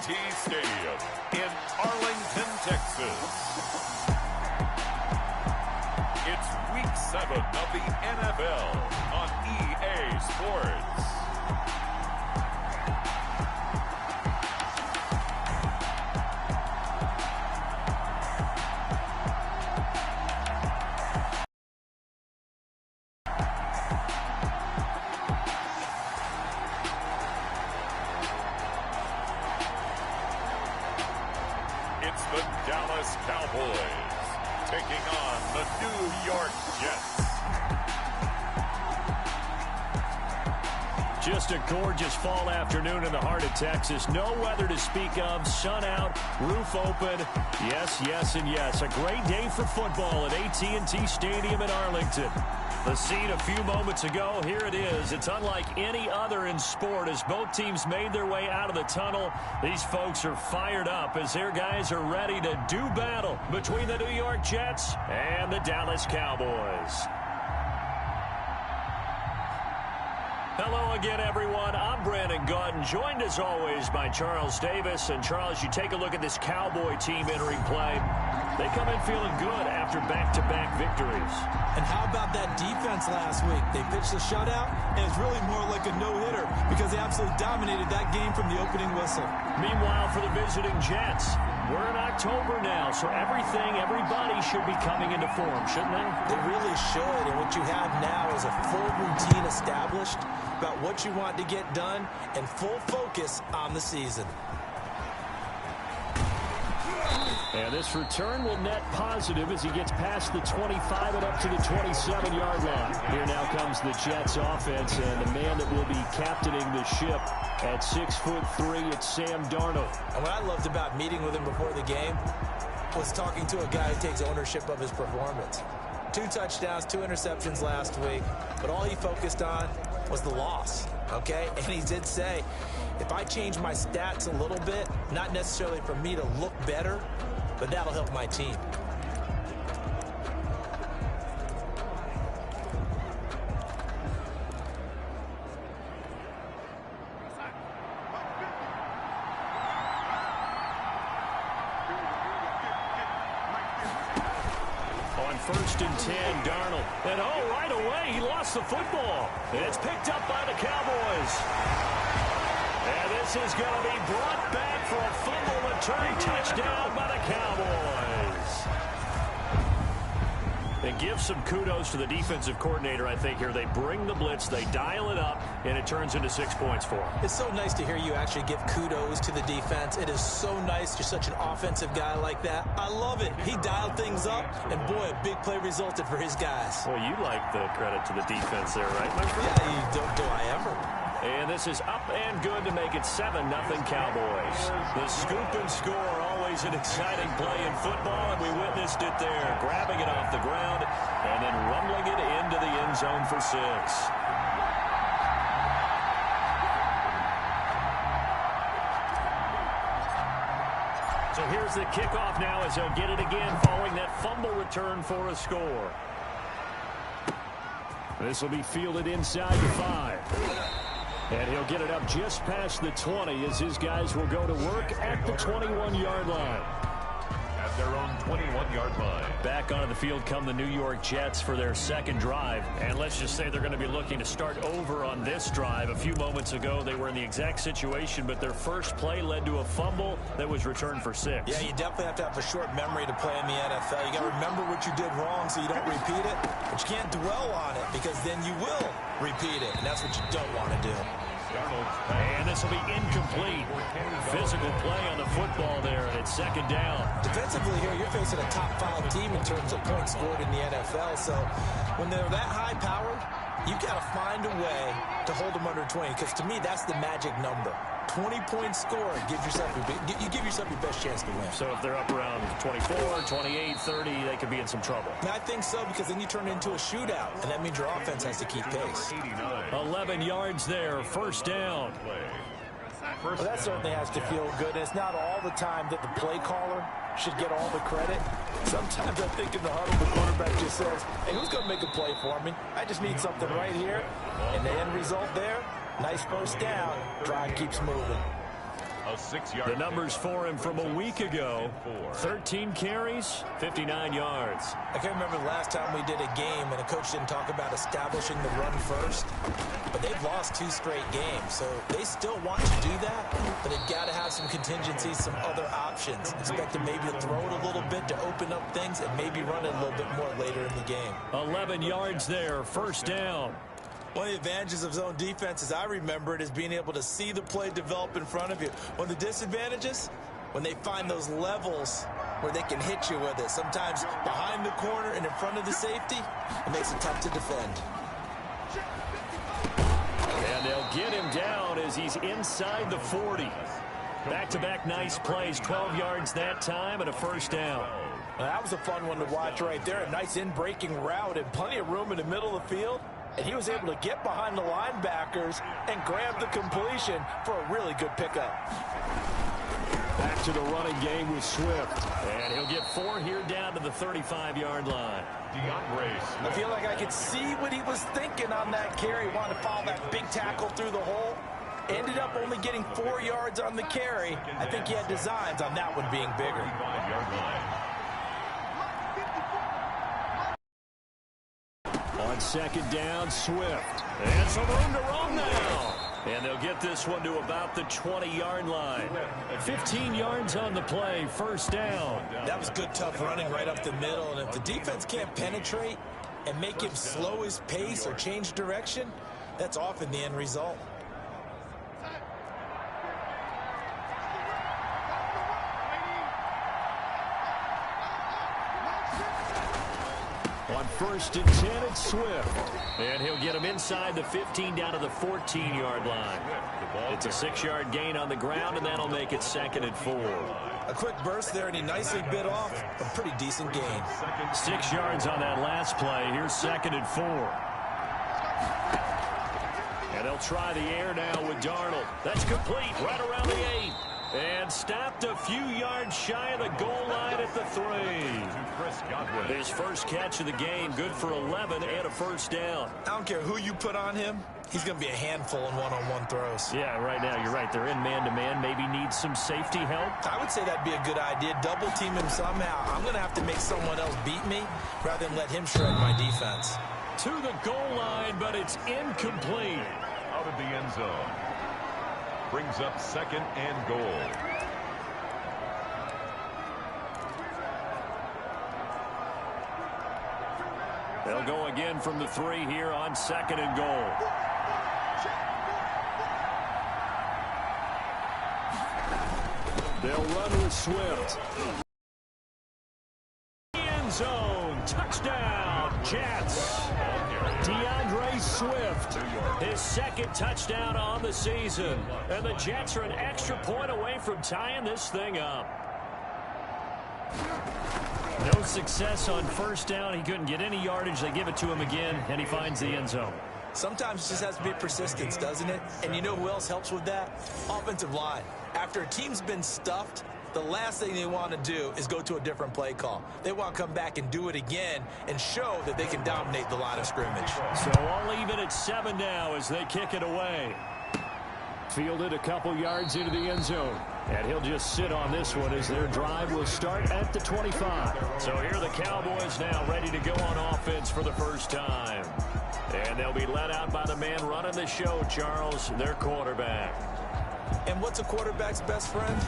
Stadium in Arlington, Texas. It's Week 7 of the NFL on EA Sports. It's the Dallas Cowboys taking on the New York Jets. Just a gorgeous fall afternoon in the heart of Texas. No weather to speak of. Sun out, roof open. Yes, yes, and yes. A great day for football at AT&T Stadium in Arlington. The scene a few moments ago, here it is. It's unlike any other in sport as both teams made their way out of the tunnel. These folks are fired up as their guys are ready to do battle between the New York Jets and the Dallas Cowboys. Hello again, everyone. I'm Brandon Gaudin, joined as always by Charles Davis. And Charles, you take a look at this Cowboy team entering play. They come in feeling good after back-to-back victories. And how about that defense last week? They pitched a shutout, and it's really more like a no-hitter because they absolutely dominated that game from the opening whistle. Meanwhile, for the visiting Jets, we're in October now, so everybody should be coming into form, shouldn't they? They really should, and what you have now is a full routine established about what you want to get done and full focus on the season. And this return will net positive as he gets past the 25 and up to the 27-yard line. Here now comes the Jets offense, and the man that will be captaining the ship at 6'3", it's Sam Darnold. And what I loved about meeting with him before the game was talking to a guy who takes ownership of his performance. 2 touchdowns, 2 interceptions last week, but all he focused on was the loss, okay? And he did say, if I change my stats a little bit, not necessarily for me to look better, but that'll help my team. On 1st and 10, Darnold. And right away, he lost the football. And it's picked up by the Cowboys. And this is going to be brought back for a fumble return touchdown by the Cowboys. And give some kudos to the defensive coordinator, I think, here. They bring the blitz, they dial it up, and it turns into 6 points for them. It's so nice to hear you actually give kudos to the defense. It is so nice. You're such an offensive guy like that. I love it. He dialed things up, and boy, a big play resulted for his guys. Well, you like the credit to the defense there, right, my friend? Yeah, you don't, do I ever. And this is up and good to make it 7-0 Cowboys. The scoop and score, always an exciting play in football, and we witnessed it there. Grabbing it off the ground and then rumbling it into the end zone for 6. So here's the kickoff now as he'll get it again following that fumble return for a score. This will be fielded inside the 5. And he'll get it up just past the 20 as his guys will go to work at the 21-yard line. At their own 21-yard line. Back onto the field come the New York Jets for their second drive. And let's just say they're going to be looking to start over on this drive. A few moments ago, they were in the exact situation, but their first play led to a fumble that was returned for 6. Yeah, you definitely have to have a short memory to play in the NFL. You got to remember what you did wrong so you don't repeat it. But you can't dwell on it because then you will repeat it, and that's what you don't want to do. And this will be incomplete. Physical play on the football there, and it's second down. Defensively here, you're facing a top-5 team in terms of points scored in the NFL. So when they're that high-powered, you've got to find a way to hold them under 20, because to me, that's the magic number. 20-point score, you give yourself your best chance to win. So if they're up around 24, 28, 30, they could be in some trouble. And I think so, because then you turn it into a shootout, and that means your offense has to keep pace. 11 yards there, first down. Well, that certainly has to feel good. And it's not all the time that the play caller should get all the credit. Sometimes I think in the huddle, the quarterback just says, hey, who's going to make a play for me? I just need something right here. And the end result there, nice first down. Drive keeps moving. A 6-yard. The numbers for him from a week ago: 13 carries, 59 yards. I can't remember the last time we did a game and a coach didn't talk about establishing the run first. But they've lost 2 straight games, so they still want to do that, but they've got to have some contingencies, some other options. Expect them maybe to throw it a little bit to open up things and maybe run it a little bit more later in the game. 11 yards there, first down. One of the advantages of zone defense, as I remember it, is being able to see the play develop in front of you. One of the disadvantages, when they find those levels where they can hit you with it, sometimes behind the corner and in front of the safety, it makes it tough to defend. And they'll get him down as he's inside the 40. Back-to-back nice plays, 12 yards that time and a first down. Now, that was a fun one to watch right there. A nice in-breaking route and plenty of room in the middle of the field. And he was able to get behind the linebackers and grab the completion for a really good pickup. Back to the running game with Swift. And he'll get 4 here down to the 35-yard line. I feel like I could see what he was thinking on that carry. Wanted to follow that big tackle through the hole. Ended up only getting 4 yards on the carry. I think he had designs on that one being bigger. On second down, Swift. And some room to roam now. And they'll get this one to about the 20-yard line. 15 yards on the play, first down. That was good, tough running right up the middle. And if the defense can't penetrate and make him slow his pace or change direction, that's often the end result. On first and 10, it's Swift. And he'll get him inside the 15 down to the 14-yard line. It's a 6-yard gain on the ground, and that'll make it second and 4. A quick burst there, and he nicely bit off a pretty decent gain. 6 yards on that last play. Here's second and 4. And they'll try the air now with Darnold. That's complete right around the 8. And stopped a few yards shy of the goal line at the 3. His first catch of the game, good for 11 and a first down. I don't care who you put on him. He's going to be a handful in one-on-one throws. Yeah, right now you're right. They're in man-to-man. Maybe need some safety help. I would say that'd be a good idea. Double team him somehow. I'm going to have to make someone else beat me rather than let him shred my defense. To the goal line, but it's incomplete. Out of the end zone. Brings up second and goal. They'll go again from the 3 here on second and goal. They'll run with Swift. End zone. Touchdown, Jets. DeAndre Swift, his second touchdown on the season. And the Jets are an extra point away from tying this thing up. No success on first down. He couldn't get any yardage. They give it to him again, and he finds the end zone. Sometimes it just has to be persistence, doesn't it? And you know who else helps with that? Offensive line. After a team's been stuffed, the last thing they want to do is go to a different play call. They want to come back and do it again and show that they can dominate the line of scrimmage. So all even at 7 now as they kick it away. Fielded a couple yards into the end zone. And he'll just sit on this one as their drive will start at the 25. So here are the Cowboys now ready to go on offense for the first time. And they'll be led out by the man running the show, Charles, their quarterback. And what's a quarterback's best friend?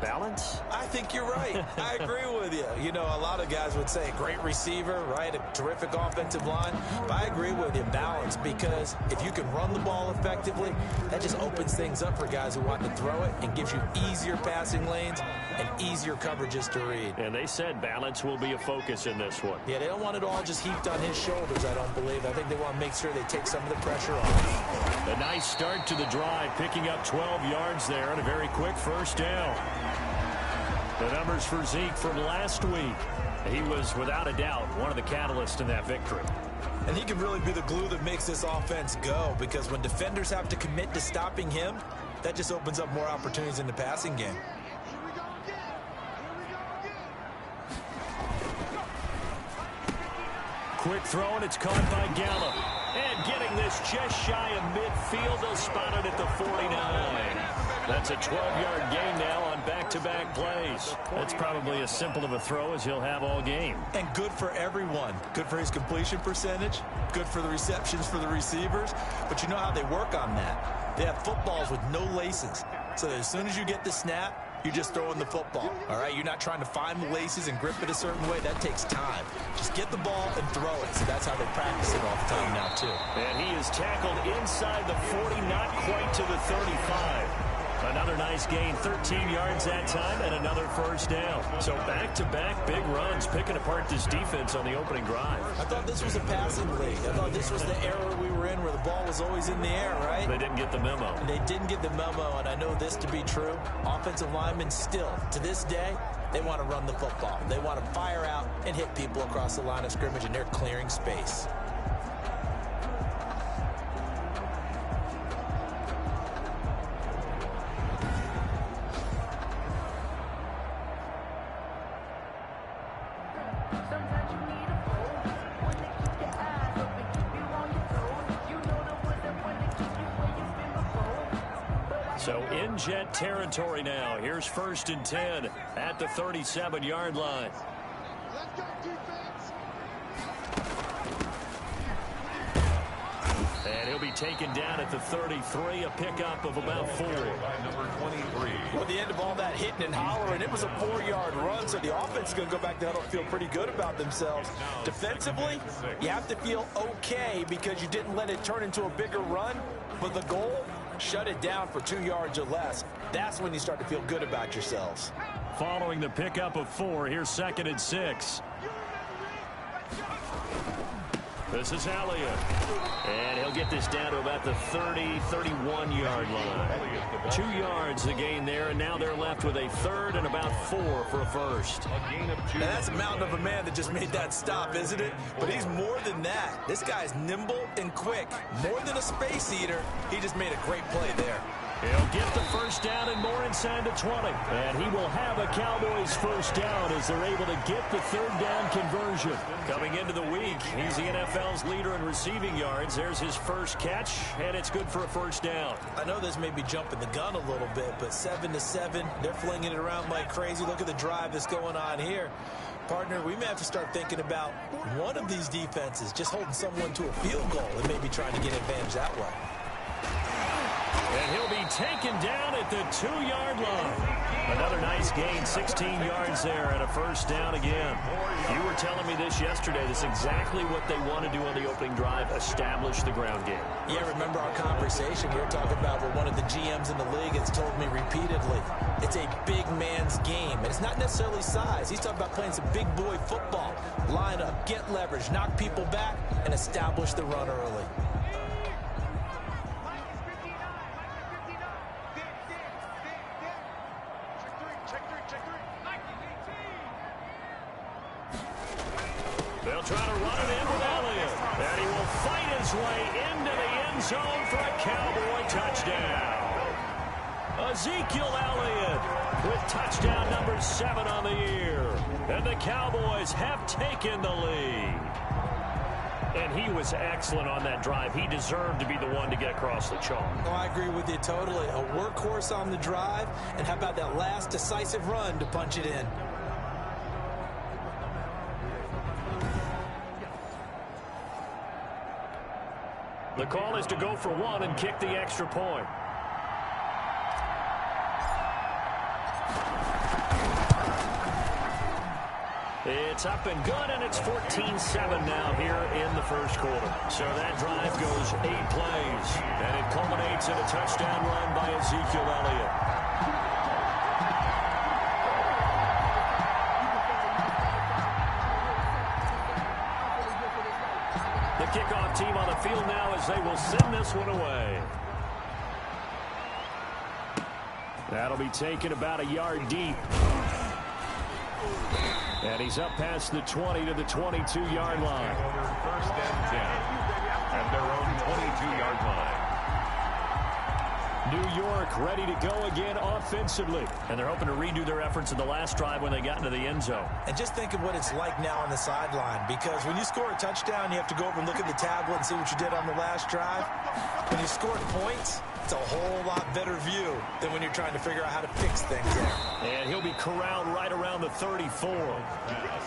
Balance? I think you're right. I agree with you. You know, a lot of guys would say great receiver, right? A terrific offensive line. But I agree with you, balance, because if you can run the ball effectively, that just opens things up for guys who want to throw it and gives you easier passing lanes and easier coverages to read. And they said balance will be a focus in this one. Yeah, they don't want it all just heaped on his shoulders, I don't believe. I think they want to make sure they take some of the pressure off. A nice start to the drive, picking up 12 yards there and a very quick first down. The numbers for Zeke from last week. He was, without a doubt, one of the catalysts in that victory. And he can really be the glue that makes this offense go, because when defenders have to commit to stopping him, that just opens up more opportunities in the passing game. Quick throw, and it's caught by Gallup. And getting this just shy of midfield, they'll spot it at the 49. That's a 12-yard gain now on back-to-back plays. That's probably as simple of a throw as he'll have all game. And good for everyone. Good for his completion percentage. Good for the receptions for the receivers. But you know how they work on that. They have footballs with no laces. So that as soon as you get the snap, you're just throwing the football. All right, you're not trying to find the laces and grip it a certain way. That takes time. Just get the ball and throw it. So that's how they practice it all the time now, too. And he is tackled inside the 40, not quite to the 35. Another nice gain, 13 yards that time, and another first down. So back-to-back big runs, picking apart this defense on the opening drive. I thought this was a passing league. I thought this was the era we were in where the ball was always in the air, right? They didn't get the memo. They didn't get the memo, and I know this to be true. Offensive linemen still, to this day, they want to run the football. They want to fire out and hit people across the line of scrimmage, and they're clearing space. So in Jet territory now. Here's 1st and 10 at the 37-yard line. Let's go, defense. And he'll be taken down at the 33, a pickup of about 4. Number 23. Well, the end of all that hitting and hollering, it was a 4-yard run, so the offense is going to go back to huddle and feel pretty good about themselves. Defensively, you have to feel okay because you didn't let it turn into a bigger run, but the goal, shut it down for 2 yards or less. That's when you start to feel good about yourselves. Following the pickup of 4, here's 2nd and 6. This is Elliott. And he'll get this down to about the 30, 31-yard line. 2 yards the gain there, and now they're left with a 3rd and about 4 for a first. And that's a mountain of a man that just made that stop, isn't it? But he's more than that. This guy's nimble and quick. More than a space eater, he just made a great play there. He'll get the first down and more inside the 20. And he will have a Cowboys first down as they're able to get the 3rd down conversion. Coming into the week, he's the NFL's leader in receiving yards. There's his first catch, and it's good for a first down. I know this may be jumping the gun a little bit, but 7-7, they're flinging it around like crazy. Look at the drive that's going on here. Partner, we may have to start thinking about one of these defenses just holding someone to a field goal and maybe trying to get advantage that way. And he'll be taken down at the 2-yard line. Another nice gain, 16 yards there, and a first down again. You were telling me this yesterday. This is exactly what they want to do on the opening drive, establish the ground game. Yeah, remember our conversation? We were talking about what one of the GMs in the league has told me repeatedly. It's a big man's game, and it's not necessarily size. He's talking about playing some big boy football. Line up, get leverage, knock people back, and establish the run early. They'll try to run it in with Elliott. And he will fight his way into the end zone for a Cowboy touchdown. Ezekiel Elliott with touchdown number 7 on the year. And the Cowboys have taken the lead. And he was excellent on that drive. He deserved to be the one to get across the chalk. Oh, I agree with you totally. A workhorse on the drive. And how about that last decisive run to punch it in? The call is to go for 1 and kick the extra point. It's up and good, and it's 14-7 now here in the first quarter. So that drive goes 8 plays, and it culminates in a touchdown run by Ezekiel Elliott. The kickoff team on the field now as they will send this one away. That'll be taken about a yard deep. And he's up past the 20 to the 22-yard line. First and 10 at their own 22-yard line. New York ready to go again offensively. And they're hoping to redo their efforts in the last drive when they got into the end zone. And just think of what it's like now on the sideline, because when you score a touchdown, you have to go over and look at the tablet and see what you did on the last drive. When you scored points, it's a whole lot better view than when you're trying to figure out how to fix things there. And he'll be corralled right around the 34.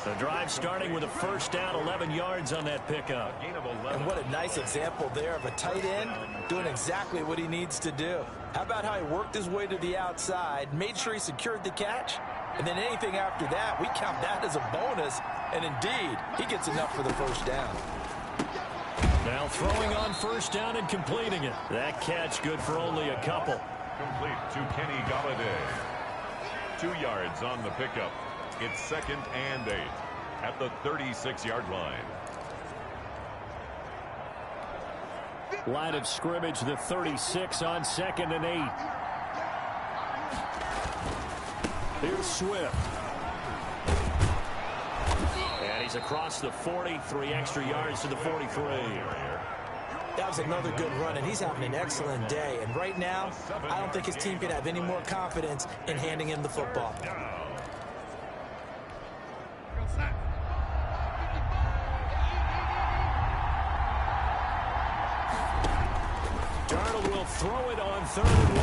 The drive starting with a first down, 11 yards on that pickup. And what a nice example there of a tight end doing exactly what he needs to do. How about how he worked his way to the outside, made sure he secured the catch, and then anything after that, we count that as a bonus. And indeed, he gets enough for the first down. Now throwing on first down and completing it. That catch good for only a couple. Complete to Kenny Golladay. 2 yards on the pickup. It's 2nd and 8 at the 36-yard line. Line of scrimmage, the 36 on 2nd and 8. Here's Swift. And he's across the 40, 3 extra yards to the 43. That was another good run, and he's having an excellent day. And right now, I don't think his team can have any more confidence in handing him the football. Darnold will throw it on 3rd and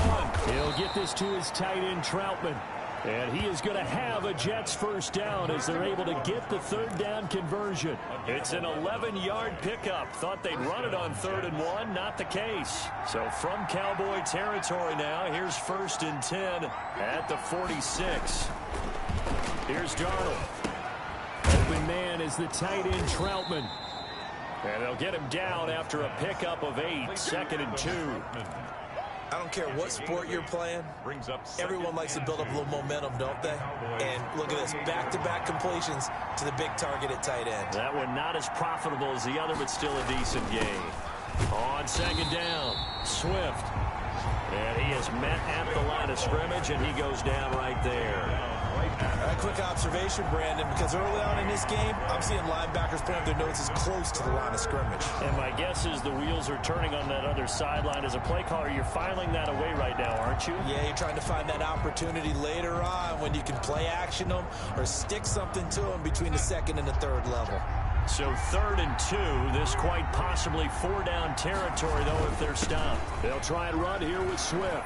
1. He'll get this to his tight end, Troutman. And he is going to have a Jets first down as they're able to get the 3rd down conversion. It's an 11-yard pickup. Thought they'd run it on 3rd and 1. Not the case. So from Cowboy territory now, here's 1st and 10 at the 46. Here's Darnold. Open man is the tight end, Troutman. And they'll get him down after a pickup of 8, 2nd and 2. I don't care what sport you're playing. Everyone likes to build up a little momentum, don't they? And look at this, back-to-back completions to the big target at tight end. That one not as profitable as the other, but still a decent gain. On 2nd down, Swift. And he is met at the line of scrimmage, and he goes down right there. A quick observation, Brandon, because early on in this game, I'm seeing linebackers putting their noses close to the line of scrimmage. And my guess is the wheels are turning on that other sideline. As a play caller, you're filing that away right now, aren't you? Yeah, you're trying to find that opportunity later on when you can play action them or stick something to them between the 2nd and the 3rd level. So 3rd and 2, this quite possibly 4-down territory, though, if they're stopped. They'll try and run here with Swift.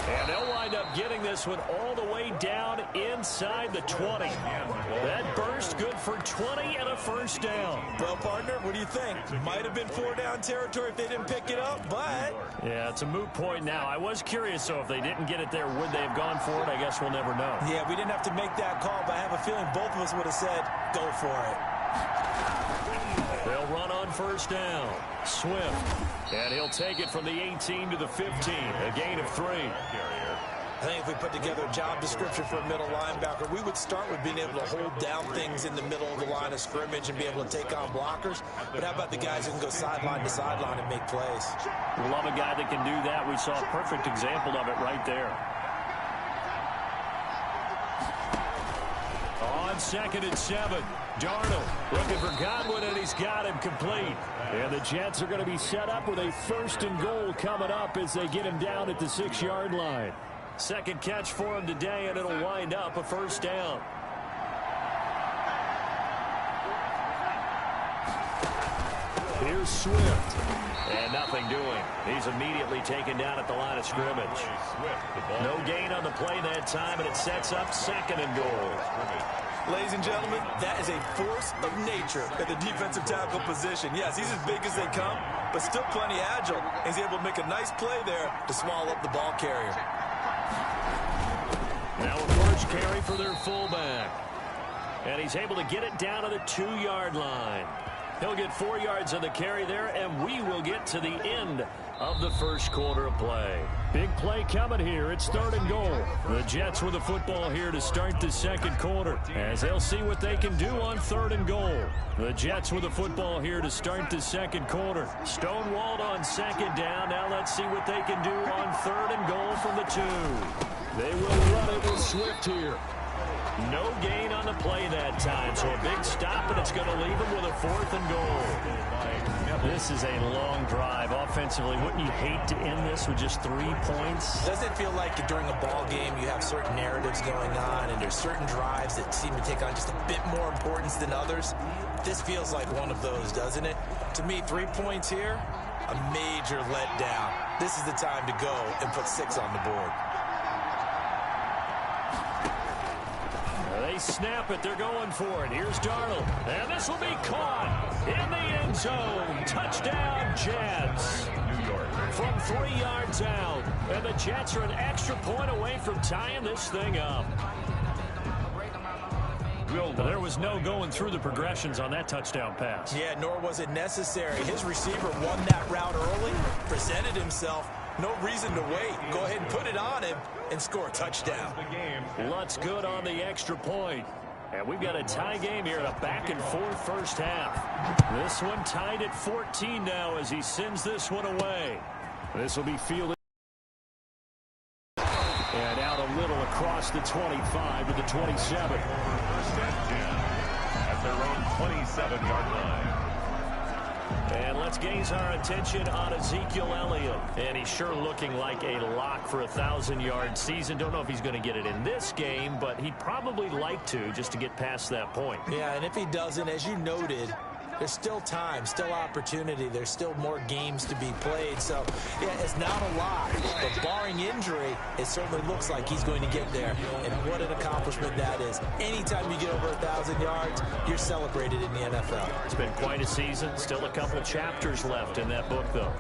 And they'll wind up getting this one all the way down inside the 20. That burst good for 20 and a first down. Well, partner, what do you think? Might have been 4-down territory if they didn't pick it up, but... Yeah, it's a moot point now. I was curious, so if they didn't get it there, would they have gone for it? I guess we'll never know. Yeah, we didn't have to make that call, but I have a feeling both of us would have said, go for it. They'll run on first down. Swift. And he'll take it from the 18 to the 15. A gain of 3. I think if we put together a job description for a middle linebacker, we would start with being able to hold down things in the middle of the line of scrimmage and be able to take on blockers. But how about the guys who can go sideline to sideline and make plays? Love a guy that can do that. We saw a perfect example of it right there. On 2nd and 7, Darnold looking for Godwin, and he's got him complete. And the Jets are going to be set up with a 1st and goal coming up as they get him down at the 6-yard line. Second catch for him today, and it'll wind up a first down. Here's Swift. And nothing doing. He's immediately taken down at the line of scrimmage. No gain on the play that time, and it sets up 2nd and goal. Ladies and gentlemen, that is a force of nature at the defensive tackle position. Yes, he's as big as they come, but still plenty agile. He's able to make a nice play there to swallow up the ball carrier. Now a first carry for their fullback. And he's able to get it down to the 2-yard line. He'll get 4 yards on the carry there, and we will get to the end of the first quarter of play. Big play coming here. It's 3rd and goal. The Jets with the football here to start the second quarter, as they'll see what they can do on 3rd and goal. The Jets with the football here to start the second quarter. Stonewalled on 2nd down. Now let's see what they can do on 3rd and goal from the 2. They will run it with Swift here. No gain on the play that time, so a big stop and a It's going to leave him with a 4th and goal. This is a long drive offensively. Wouldn't you hate to end this with just 3 points? Doesn't it feel like during a ball game you have certain narratives going on and there's certain drives that seem to take on just a bit more importance than others? This feels like one of those, doesn't it? To me, 3 points here, a major letdown. This is the time to go and put 6 on the board. They snap it. They're going for it. Here's Darnold. And this will be caught in the end zone. Touchdown, Jets. New York. From 3 yards out. And the Jets are an extra point away from tying this thing up. There was no going through the progressions on that touchdown pass. Yeah, nor was it necessary. His receiver won that route early, presented himself. No reason to wait. Go ahead and put it on him and score a touchdown. Lutz good on the extra point. And we've got a tie game here in a back-and-forth first half. This one tied at 14 now as he sends this one away. This will be fielded. And out a little across the 25 to the 27. First and 10 at their own 27-yard line. And let's gaze our attention on Ezekiel Elliott. And he's sure looking like a lock for a 1,000-yard season. Don't know if he's going to get it in this game, but he'd probably like to just to get past that point. Yeah, and if he doesn't, as you noted, there's still time, still opportunity. There's still more games to be played. So, yeah, it's not a lot. But barring injury, it certainly looks like he's going to get there. And what an accomplishment that is. Anytime you get over 1,000 yards, you're celebrated in the NFL. It's been quite a season. Still a couple chapters left in that book, though.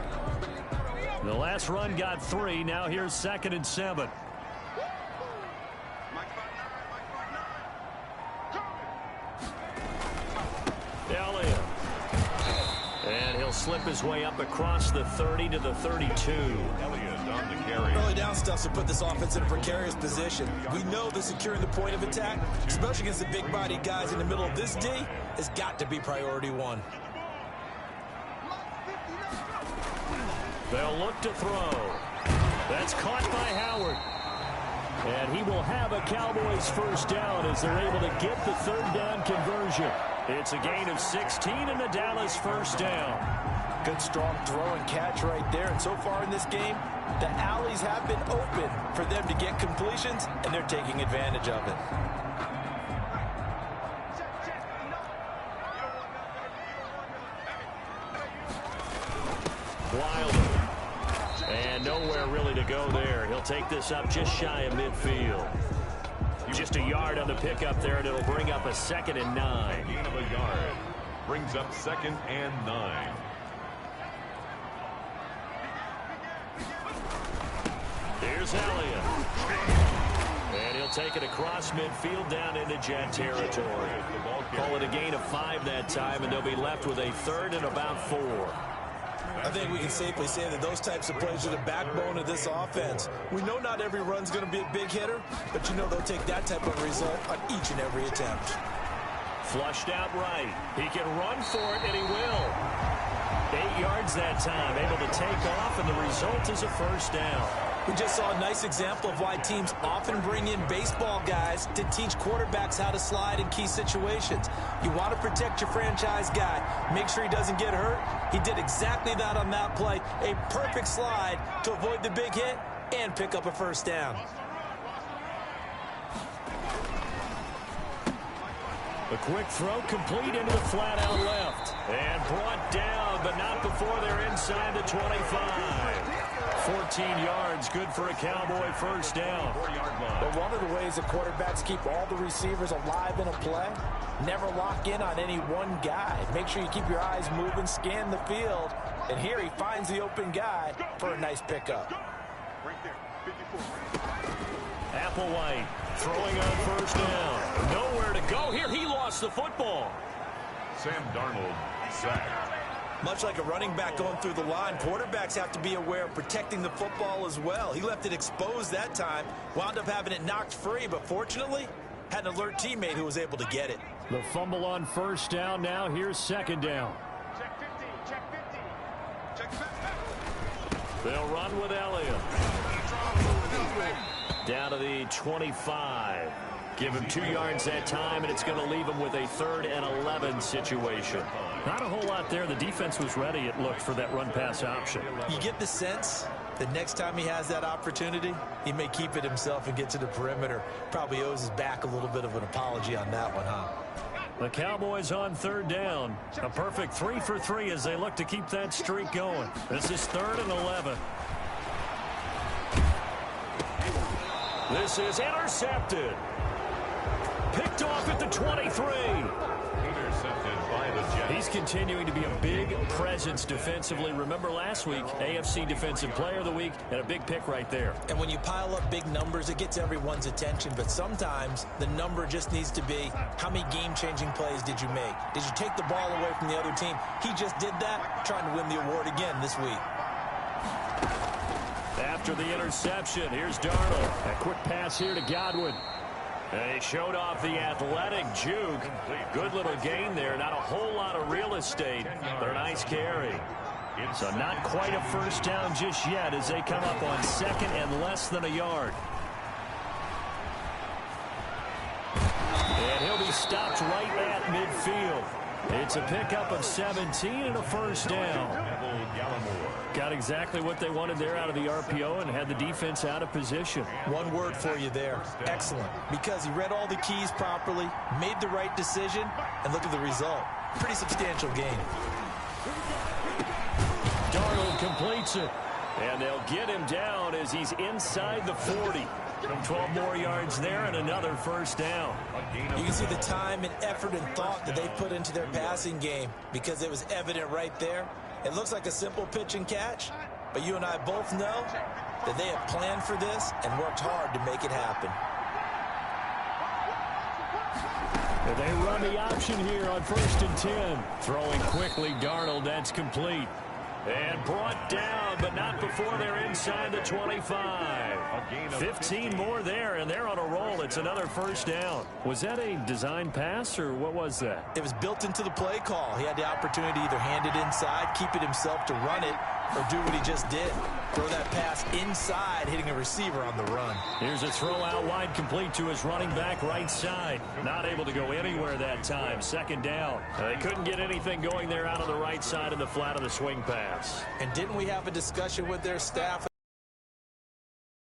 The last run got 3. Now here's 2nd and 7. Elliott. And he'll slip his way up across the 30 to the 32. Elliott on the carry. Early down stuff to put this offense in a precarious position. We know that securing the point of attack, especially against the big-bodied guys in the middle of this D, has got to be priority 1. They'll look to throw. That's caught by Howard. And he will have a Cowboys first down as they're able to get the 3rd down conversion. It's a gain of 16 and the Dallas first down. Good strong throw and catch right there. And so far in this game, the alleys have been open for them to get completions, and they're taking advantage of it. Wilder. And nowhere really to go there. He'll take this up just shy of midfield. Just a yard on the pickup there, and it'll bring up a 2nd and 9. Gain of a yard. Brings up 2nd and 9. Here's Elliott. And he'll take it across midfield down into Jet territory. Call it a gain of 5 that time, and they'll be left with a 3rd and about 4. I think we can safely say that those types of plays are the backbone of this offense. We know not every run's going to be a big hitter, but you know they'll take that type of result on each and every attempt. Flushed out right. He can run for it, and he will. 8 yards that time, able to take off, and the result is a first down. We just saw a nice example of why teams often bring in baseball guys to teach quarterbacks how to slide in key situations. You want to protect your franchise guy. Make sure he doesn't get hurt. He did exactly that on that play. A perfect slide to avoid the big hit and pick up a first down. A quick throw complete into the flat out left. And brought down, but not before they're inside the 25. 14 yards, good for a Cowboy first down. But one of the ways that quarterbacks keep all the receivers alive in a play, never lock in on any one guy. Make sure you keep your eyes moving, scan the field. And here he finds the open guy for a nice pickup. Right there, 54. Applewhite throwing on first down. Nowhere to go here. He lost the football. Sam Darnold sacked. Much like a running back going through the line, quarterbacks have to be aware of protecting the football as well. He left it exposed that time, wound up having it knocked free, but fortunately had an alert teammate who was able to get it. The fumble on first down. Now here's 2nd down. Check 50, check 50. Check 50. They'll run with Elliott. Down to the 25. Give him 2 yards that time, and it's going to leave him with a 3rd and 11 situation. Not a whole lot there. The defense was ready, it looked, for that run-pass option. You get the sense that next time he has that opportunity, he may keep it himself and get to the perimeter. Probably owes his back a little bit of an apology on that one, huh? The Cowboys on 3rd down. A perfect 3 for 3 as they look to keep that streak going. This is 3rd and 11. This is intercepted. Picked off at the 23. Intercepted by the Jets. He's continuing to be a big presence defensively. Remember last week, AFC Defensive Player of the Week, and a big pick right there. And when you pile up big numbers, it gets everyone's attention. But sometimes the number just needs to be, how many game-changing plays did you make? Did you take the ball away from the other team? He just did that, trying to win the award again this week. After the interception, here's Darnold. A quick pass here to Godwin. And he showed off the athletic juke. Good little gain there. Not a whole lot of real estate, but a nice carry. So not quite a first down just yet as they come up on 2nd and less than a yard. And he'll be stopped right at midfield. It's a pickup of 17 and a first down. Got exactly what they wanted there out of the RPO and had the defense out of position. One word for you there. Excellent. Because he read all the keys properly, made the right decision, and look at the result. Pretty substantial gain. Darnold completes it. And they'll get him down as he's inside the 40. From 12 more yards there and another first down. You can see the time and effort and thought that they put into their passing game because it was evident right there. It looks like a simple pitch and catch, but you and I both know that they have planned for this and worked hard to make it happen. And they run the option here on 1st and 10. Throwing quickly, Darnold, that's complete. And brought down, but not before they're inside the 25. 15 more there, and they're on a roll. It's another first down. Was that a design pass, or what was that? It was built into the play call. He had the opportunity to either hand it inside, keep it himself to run it, or do what he just did. Throw that pass inside, hitting a receiver on the run. Here's a throw out wide, complete to his running back right side. Not able to go anywhere that time. 2nd down. They couldn't get anything going there out on the right side in the flat of the swing pass. And didn't we have a discussion with their staff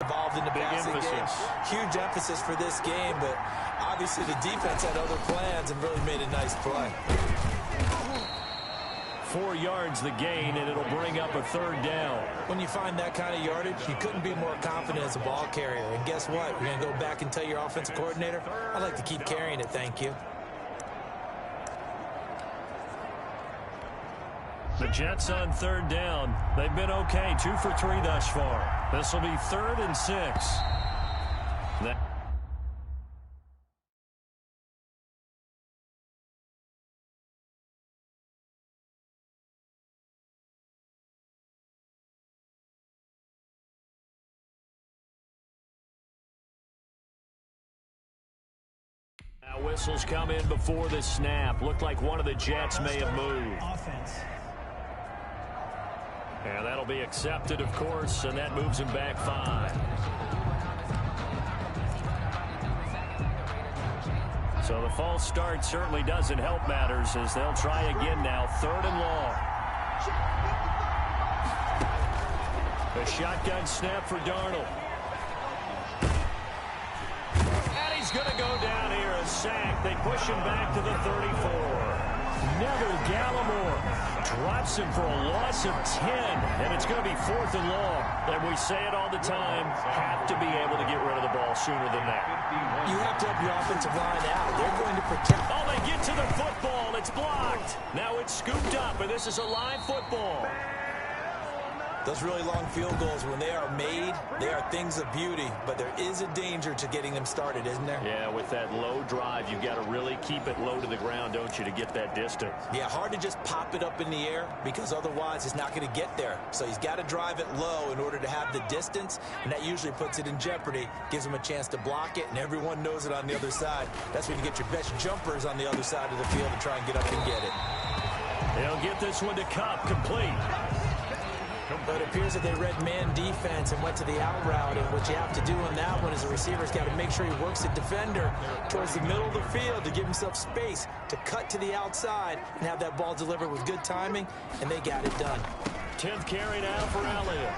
involved in the passing game? Huge emphasis for this game, but obviously the defense had other plans and really made a nice play. 4 yards the gain, and it'll bring up a 3rd down. When you find that kind of yardage, you couldn't be more confident as a ball carrier. And guess what? You're going to go back and tell your offensive coordinator, I'd like to keep carrying it, thank you. The Jets on 3rd down. They've been okay, 2 for 3 thus far. This will be 3rd and 6. Now whistles come in before the snap. Looked like one of the Jets may have moved. Offense. And that'll be accepted, of course, and that moves him back 5. So the false start certainly doesn't help matters as they'll try again now. 3rd and long. A shotgun snap for Darnold. And he's going to go down here, a sack. They push him back to the 34. Neville Gallimore drops him for a loss of 10, and it's going to be 4th and long. And we say it all the time, have to be able to get rid of the ball sooner than that. You have to help your offensive line out. They're going to protect. Oh, they get to the football. It's blocked. Now it's scooped up, and this is a live football. Those really long field goals, when they are made, they are things of beauty, but there is a danger to getting them started, isn't there? Yeah, with that low drive, you've got to really keep it low to the ground, don't you, to get that distance. Yeah, hard to just pop it up in the air because otherwise it's not going to get there. So he's got to drive it low in order to have the distance, and that usually puts it in jeopardy, gives him a chance to block it, and everyone knows it on the other side. That's when you get your best jumpers on the other side of the field to try and get up and get it. They'll get this one to Kupp, complete. But it appears that they read man defense and went to the out route. And what you have to do on that one is the receiver's got to make sure he works the defender towards the middle of the field to give himself space to cut to the outside and have that ball delivered with good timing, and they got it done. 10th carry now for Elliott.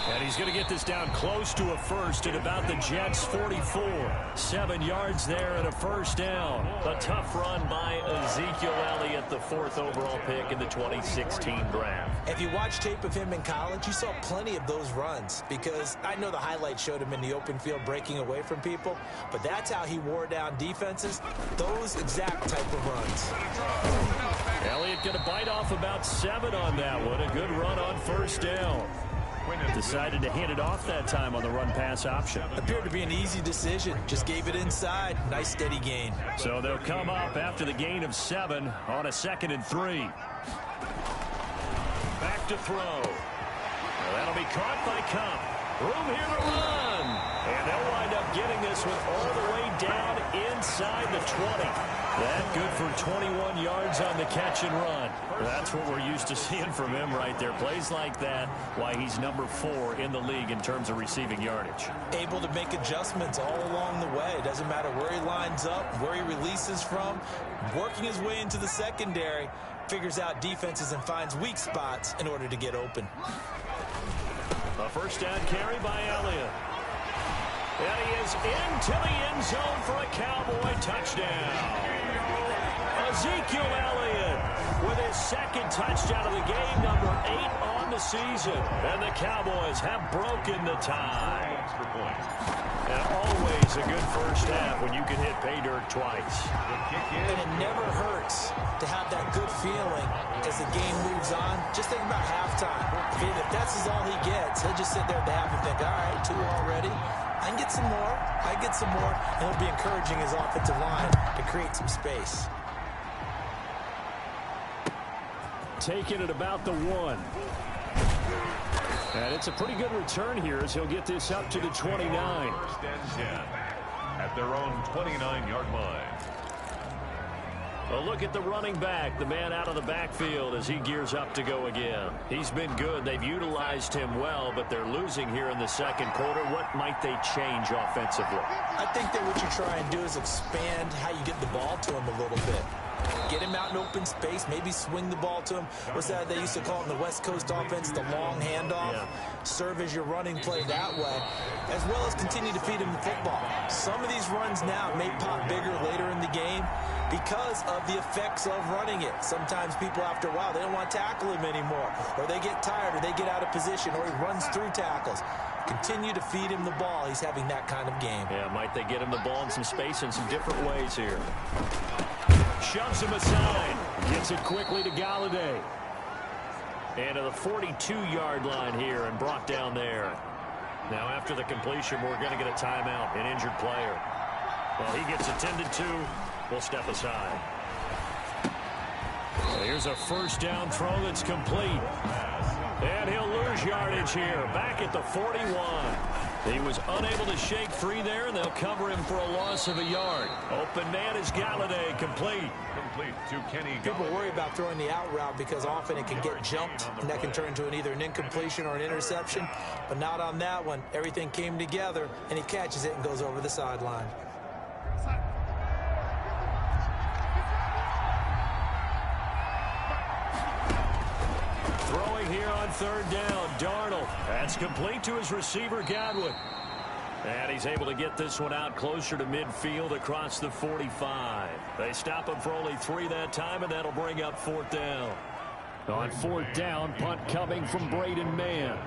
And he's going to get this down close to a first at about the Jets' 44. 7 yards there and a first down. A tough run by Ezekiel Elliott, the 4th overall pick in the 2016 draft. If you watch tape of him in college, you saw plenty of those runs, because I know the highlights showed him in the open field breaking away from people, but that's how he wore down defenses, those exact type of runs. Elliott going to bite off about 7 on that one. A good run on first down. Decided to hand it off that time on the run-pass option. Appeared to be an easy decision. Just gave it inside. Nice steady gain. So they'll come up after the gain of 7 on a 2nd and 3. Back to throw. Well, that'll be caught by Kupp. Room here to run. And they'll wind up getting this one all the way down inside the 20. That good for 21 yards on the catch and run. That's what we're used to seeing from him right there. Plays like that, why he's number 4 in the league in terms of receiving yardage. Able to make adjustments all along the way. Doesn't matter where he lines up, where he releases from. Working his way into the secondary, figures out defenses and finds weak spots in order to get open. A first down carry by Elliott. And he is into the end zone for a Cowboy touchdown. Ezekiel Elliott with his 2nd touchdown of the game, number 8 on the season. And the Cowboys have broken the tie. And always a good first half when you can hit pay dirt twice. And it never hurts to have that good feeling as the game moves on. Just think about halftime. If that's all he gets, he'll just sit there at the half and think, all right, 2 already. I can get some more. I get some more. And he'll be encouraging his offensive line to create some space. Taking it about the 1. And it's a pretty good return here as he'll get this up to the 29. 1st and 10 at their own 29-yard line. A look at the running back, the man out of the backfield as he gears up to go again. He's been good. They've utilized him well, but they're losing here in the 2nd quarter. What might they change offensively? I think that what you try and do is expand how you get the ball to him a little bit. Get him out in open space, maybe swing the ball to him. What's that they used to call it in the West Coast offense, the long handoff? Yeah. Serve as your running play that way, as well as continue to feed him the football. Some of these runs now may pop bigger later in the game because of the effects of running it. Sometimes people, after a while, they don't want to tackle him anymore, or they get tired, or they get out of position, or he runs through tackles. Continue to feed him the ball. He's having that kind of game. Yeah, might they get him the ball in some space in some different ways here. Shoves him aside. Gets it quickly to Galladay. And to the 42-yard line here and brought down there. Now after the completion, we're going to get a timeout, an injured player. Well, he gets attended to. We'll step aside. So here's a first down throw that's complete. And he'll lose yardage here. Back at the 41. He was unable to shake free there, and they'll cover him for a loss of a yard. Open man is Galladay, complete. Complete to Kenny Galladay. People worry about throwing the out route because often it can get jumped, and that can turn into either an incompletion or an interception. But not on that one. Everything came together, and he catches it and goes over the sideline. Throwing here on 3rd down, Darnold. That's complete to his receiver, Godwin. And he's able to get this one out closer to midfield across the 45. They stop him for only 3 that time, and that'll bring up 4th down. On 4th down, punt coming from Braden Mann.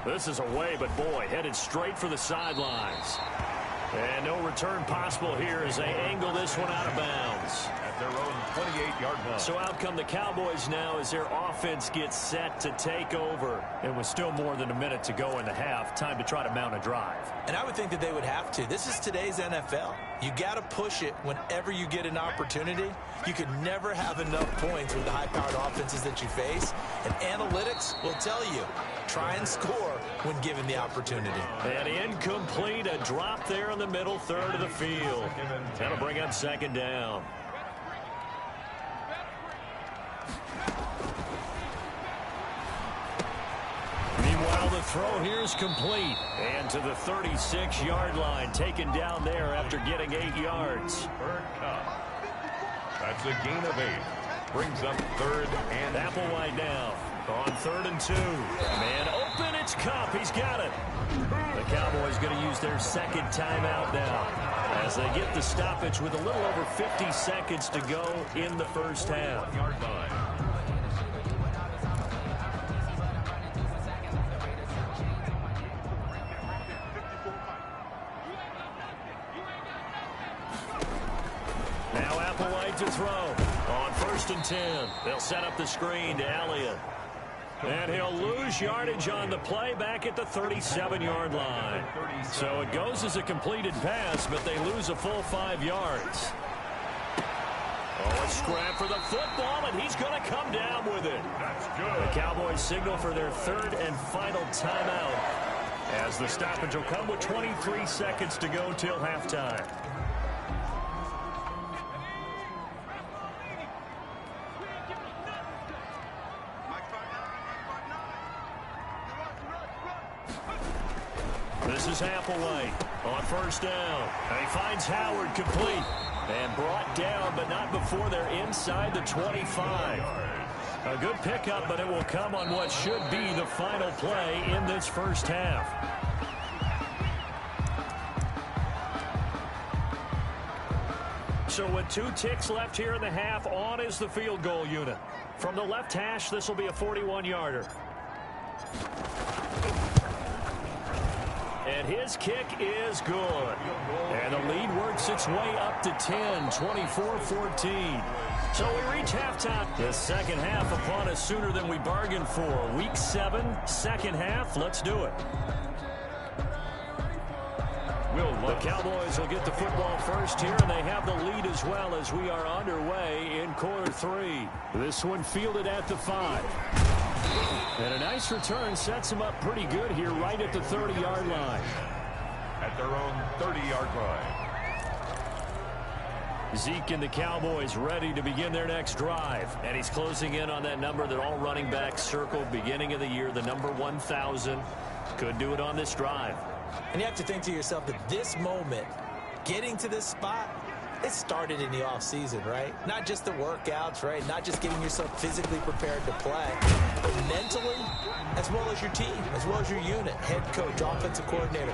This is away, but boy, headed straight for the sidelines. And no return possible here as they angle this one out of bounds. At their own 28-yard line. So out come the Cowboys now as their offense gets set to take over. And with still more than a minute to go in the half, time to try to mount a drive. And I would think that they would have to. This is today's NFL. You got to push it whenever you get an opportunity. You can never have enough points with the high-powered offenses that you face. And analytics will tell you, try and score when given the opportunity. And incomplete, a drop there in the middle third of the field. That'll bring up 2nd down. Now the throw here is complete. And to the 36-yard line, taken down there after getting 8 yards. Third Cup. That's a gain of 8. Brings up third and Applewhite now on 3rd and 2. Man open, it's Cup. He's got it. The Cowboys going to use their second timeout now as they get the stoppage with a little over 50 seconds to go in the first half. yard line. Now Applewhite to throw on 1st and 10. They'll set up the screen to Elliott. And he'll lose yardage on the play back at the 37-yard line. So it goes as a completed pass, but they lose a full 5 yards. Oh, a scrap for the football, and he's going to come down with it. That's good. The Cowboys signal for their 3rd and final timeout as the stoppage will come with 23 seconds to go till halftime. This is Applewhite on 1st down. And he finds Howard complete and brought down, but not before they're inside the 25. A good pickup, but it will come on what should be the final play in this first half. So with 2 ticks left here in the half, on is the field goal unit. From the left hash, this will be a 41-yarder. And his kick is good. And the lead works its way up to 10, 24-14. So we reach halftime. The second half upon us sooner than we bargained for. Week 7, second half. Let's do it. The Cowboys will get the football first here, and they have the lead as well as we are underway in quarter 3. This one fielded at the 5. And a nice return sets them up pretty good here right at the 30-yard line. At their own 30-yard line. Zeke and the Cowboys ready to begin their next drive. And he's closing in on that number that all running backs circled beginning of the year, the number 1,000. Could do it on this drive. And you have to think to yourself that this moment, getting to this spot, it started in the offseason, right? Not just the workouts, right? Not just getting yourself physically prepared to play, but mentally, as well as your team, as well as your unit, head coach, offensive coordinator.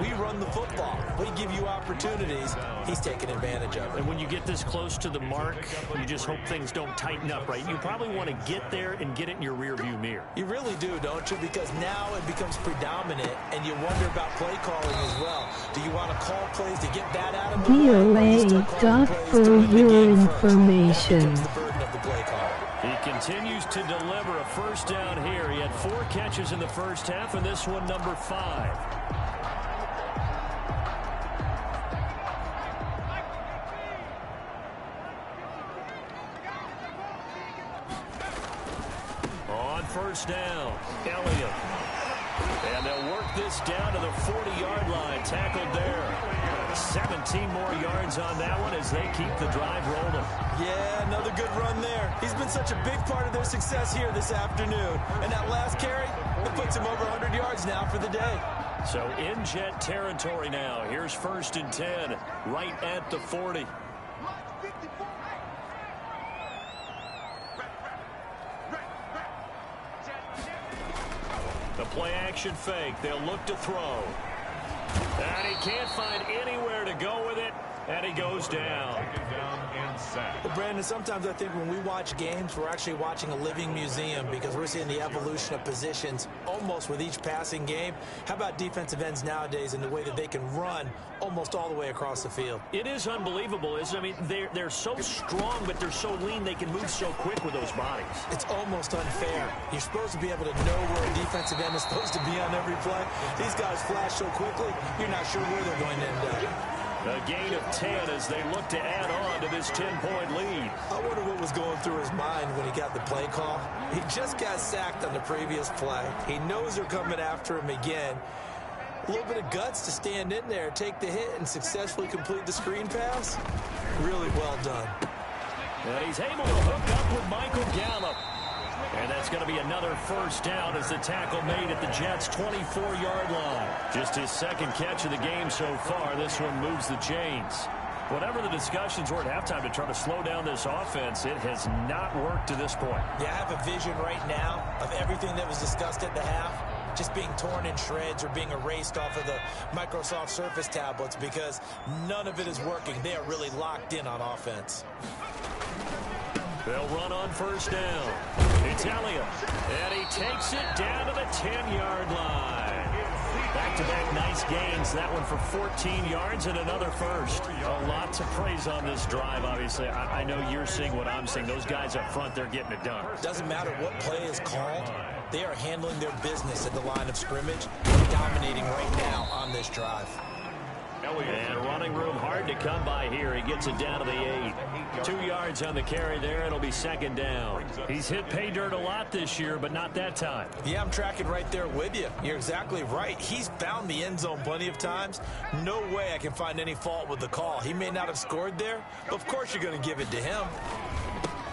We run the football. We give you opportunities. He's taking advantage of it. And when you get this close to the mark, you just hope things don't tighten up, right? You probably want to get there and get it in your rearview mirror. You really do, don't you? Because now it becomes predominant, and you wonder about play calling as well. Do you want to call plays to get that out of the way? Duff for your information. He continues to deliver a first down here. He had 4 catches in the first half, and this one number 5. On first down, Elliott. And they'll work this down to the 40-yard line, tackled there. 17 more yards on that one as they keep the drive rolling. Yeah, another good run there. He's been such a big part of their success here this afternoon. And that last carry, it puts him over 100 yards now for the day. So in Jet territory now. Here's 1st and 10, right at the 40. The play action fake. They'll look to throw. And he can't find anywhere to go with it. And he goes down. Taken down and sacked. Well, Brandon, sometimes I think when we watch games, we're actually watching a living museum because we're seeing the evolution of positions almost with each passing game. How about defensive ends nowadays and the way that they can run almost all the way across the field? It is unbelievable, isn't it? I mean, they're so strong, but they're so lean. They can move so quick with those bodies. It's almost unfair. You're supposed to be able to know where a defensive end is supposed to be on every play. These guys flash so quickly, you're not sure where they're going to end up. A gain of 10 as they look to add on to this 10-point lead. I wonder what was going through his mind when he got the play call. He just got sacked on the previous play. He knows they're coming after him again. A little bit of guts to stand in there, take the hit, and successfully complete the screen pass. Really well done. And he's able to hook up with Michael Gallup. And that's going to be another first down as the tackle made at the Jets' 24-yard line. Just his second catch of the game so far. This one moves the chains. Whatever the discussions were at halftime to try to slow down this offense, it has not worked to this point. Yeah, I have a vision right now of everything that was discussed at the half just being torn in shreds or being erased off of the Microsoft Surface tablets because none of it is working. They are really locked in on offense. They'll run on first down. It's Elliott, and he takes it down to the 10-yard line. Back-to-back nice gains. That one for 14 yards and another first. A lot to praise on this drive, obviously. I know you're seeing what I'm seeing. Those guys up front, they're getting it done. Doesn't matter what play is called. They are handling their business at the line of scrimmage, dominating right now on this drive. And running room hard to come by here. He gets it down to the 8. 2 yards on the carry there. It'll be second down. He's hit pay dirt a lot this year, but not that time. Yeah, I'm tracking right there with you. You're exactly right. He's found the end zone plenty of times. No way I can find any fault with the call. He may not have scored there, but of course you're going to give it to him.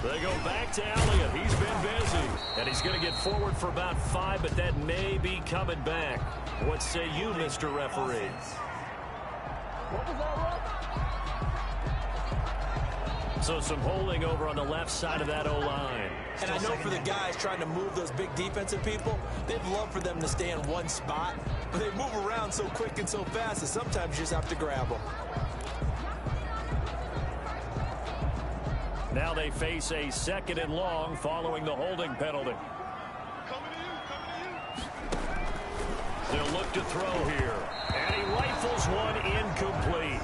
They go back to Elliott. He's been busy. And he's going to get forward for about 5, but that may be coming back. What say you, Mr. Referee? So some holding over on the left side of that O-line. And I know for the guys trying to move those big defensive people, they'd love for them to stay in one spot. But they move around so quick and so fast that sometimes you just have to grab them. Now they face a second and long following the holding penalty. They'll look to throw here. And he rifles one incomplete.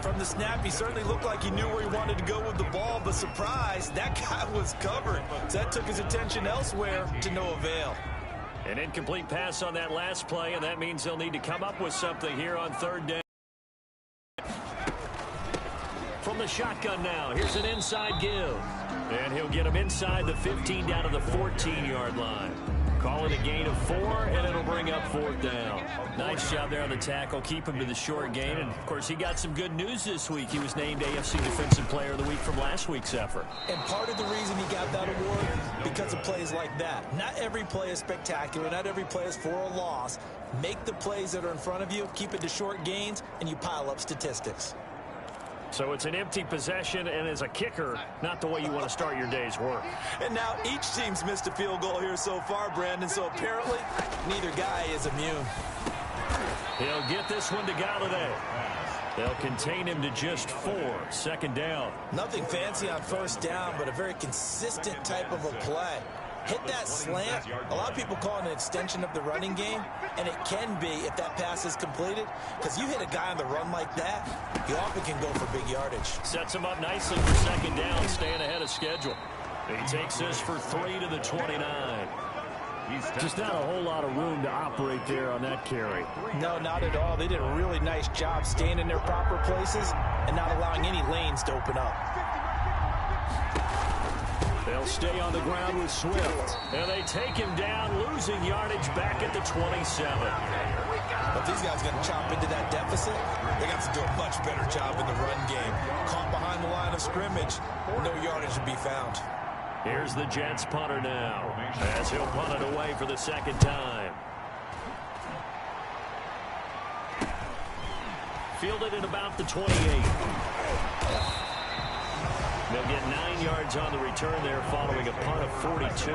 From the snap, he certainly looked like he knew where he wanted to go with the ball, but surprise, that guy was covered. So that took his attention elsewhere to no avail. An incomplete pass on that last play, and that means they'll need to come up with something here on third down. From the shotgun now, here's an inside give. And he'll get him inside the 15 down to the 14-yard line. Call it a gain of 4, and it'll bring up fourth down. Nice job there on the tackle. Keep him to the short gain. And, of course, he got some good news this week. He was named AFC Defensive Player of the Week from last week's effort. And part of the reason he got that award, because of plays like that. Not every play is spectacular. Not every play is for a loss. Make the plays that are in front of you, keep it to short gains, and you pile up statistics. So it's an empty possession, and as a kicker, not the way you want to start your day's work. And now each team's missed a field goal here so far, Brandon, so apparently neither guy is immune. He'll get this one to Galladay. They'll contain him to just 4. Second down. Nothing fancy on first down, but a very consistent type of a play. Hit that slant. A lot of people call it an extension of the running game, and it can be if that pass is completed, because you hit a guy on the run like that, you often can go for big yardage. Sets him up nicely for second down, staying ahead of schedule. He takes this for 3 to the 29. Just not a whole lot of room to operate there on that carry. No, not at all. They did a really nice job staying in their proper places and not allowing any lanes to open up. They'll stay on the ground with Swift. And they take him down, losing yardage back at the 27. If these guys are going to chop into that deficit, they got to do a much better job in the run game. Caught behind the line of scrimmage, no yardage to be found. Here's the Jets punter now, as he'll punt it away for the second time. Fielded at about the 28. They'll get 9 yards on the return there following a punt of 42.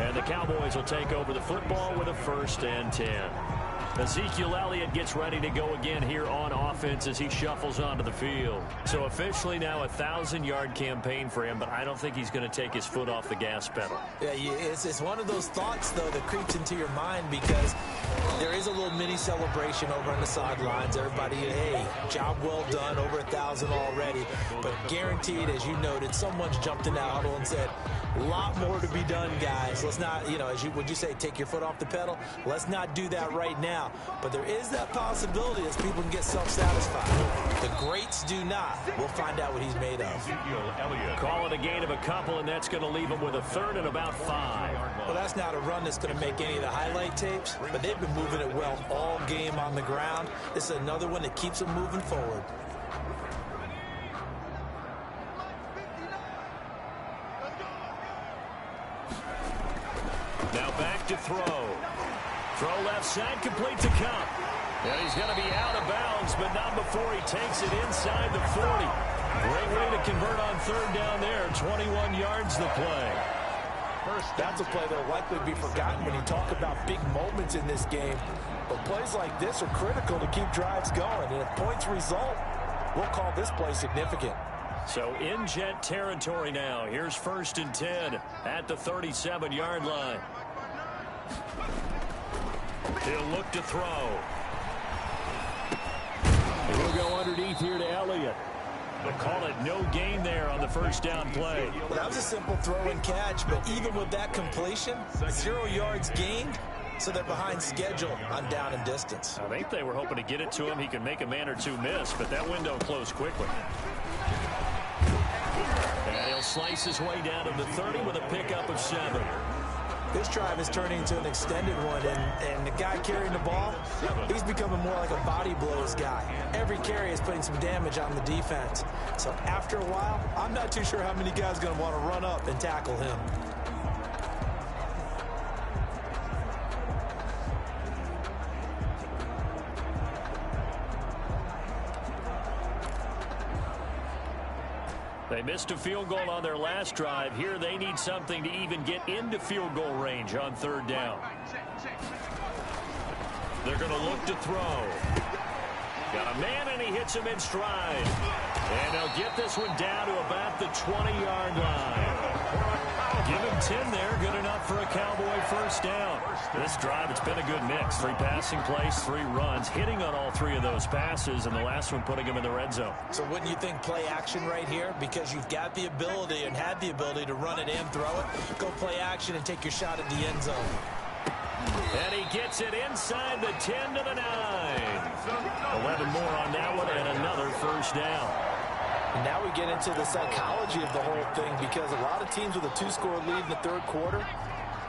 And the Cowboys will take over the football with a 1st and 10. Ezekiel Elliott gets ready to go again here on offense as he shuffles onto the field. So officially now a 1,000-yard campaign for him, but I don't think he's going to take his foot off the gas pedal. Yeah, it's one of those thoughts, though, that creeps into your mind because there is a little mini celebration over on the sidelines. Everybody, hey, job well done, over 1,000 already. But guaranteed, as you noted, someone's jumped in that huddle and said, a lot more to be done, guys. Let's not, would you say, take your foot off the pedal? Let's not do that right now. But there is that possibility as people can get self-satisfied. The greats do not. We'll find out what he's made of. Call it a gain of a couple, and that's going to leave him with a 3rd and about 5. Well, that's not a run that's going to make any of the highlight tapes, but they've been moving it well all game on the ground. This is another one that keeps them moving forward. Now back to throw. Throw left side, complete to Kupp. And he's going to be out of bounds, but not before he takes it inside the 40. Great way to convert on third down there. 21 yards the play. That's a play that will likely be forgotten when you talk about big moments in this game. But plays like this are critical to keep drives going. And if points result, we'll call this play significant. So in Jet territory now. Here's 1st and 10 at the 37-yard line. He'll look to throw. He'll go underneath here to Elliott. They'll call it no gain there on the first down play. Well, that was a simple throw and catch, but even with that completion, 0 yards gained, so they're behind schedule on down and distance. I think they were hoping to get it to him. He could make a man or two miss, but that window closed quickly. And he'll slice his way down to the 30 with a pickup of 7. This drive is turning into an extended one, and the guy carrying the ball, he's becoming more like a body blows guy. Every carry is putting some damage on the defense. So after a while, I'm not too sure how many guys are going to want to run up and tackle him. They missed a field goal on their last drive. Here they need something to even get into field goal range on third down. They're going to look to throw. Got a man, and he hits him in stride. And they'll get this one down to about the 20-yard line. Give him 10 there. Good enough for a Cowboy first down. This drive, it's been a good mix. 3 passing plays, 3 runs, hitting on all 3 of those passes, and the last one putting him in the red zone. So wouldn't you think play action right here? Because you've got the ability and had the ability to run it and throw it. Go play action and take your shot at the end zone. And he gets it inside the 10 to the 9. 11 more on that one, and another first down. And now we get into the psychology of the whole thing, because a lot of teams with a 2-score lead in the third quarter,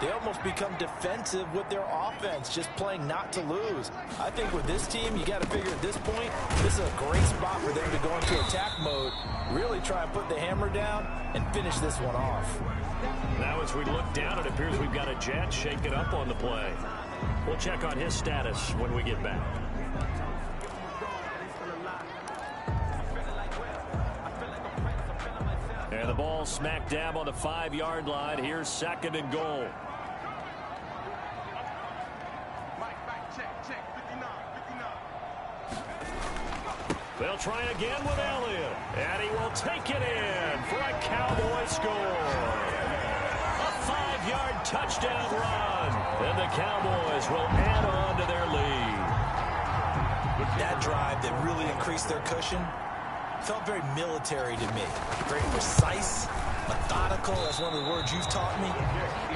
they almost become defensive with their offense, just playing not to lose. I think with this team, you got to figure at this point, this is a great spot for them to go into attack mode, really try and put the hammer down and finish this one off. Now as we look down, it appears we've got a Jet shaking up on the play. We'll check on his status when we get back. And the ball smack dab on the 5-yard line. Here's 2nd and goal. They'll try again with Elliott. And he will take it in for a Cowboy score. A 5-yard touchdown run. And the Cowboys will add on to their lead. That drive that really increased their cushion felt very military to me. Very precise, methodical. That's one of the words you've taught me.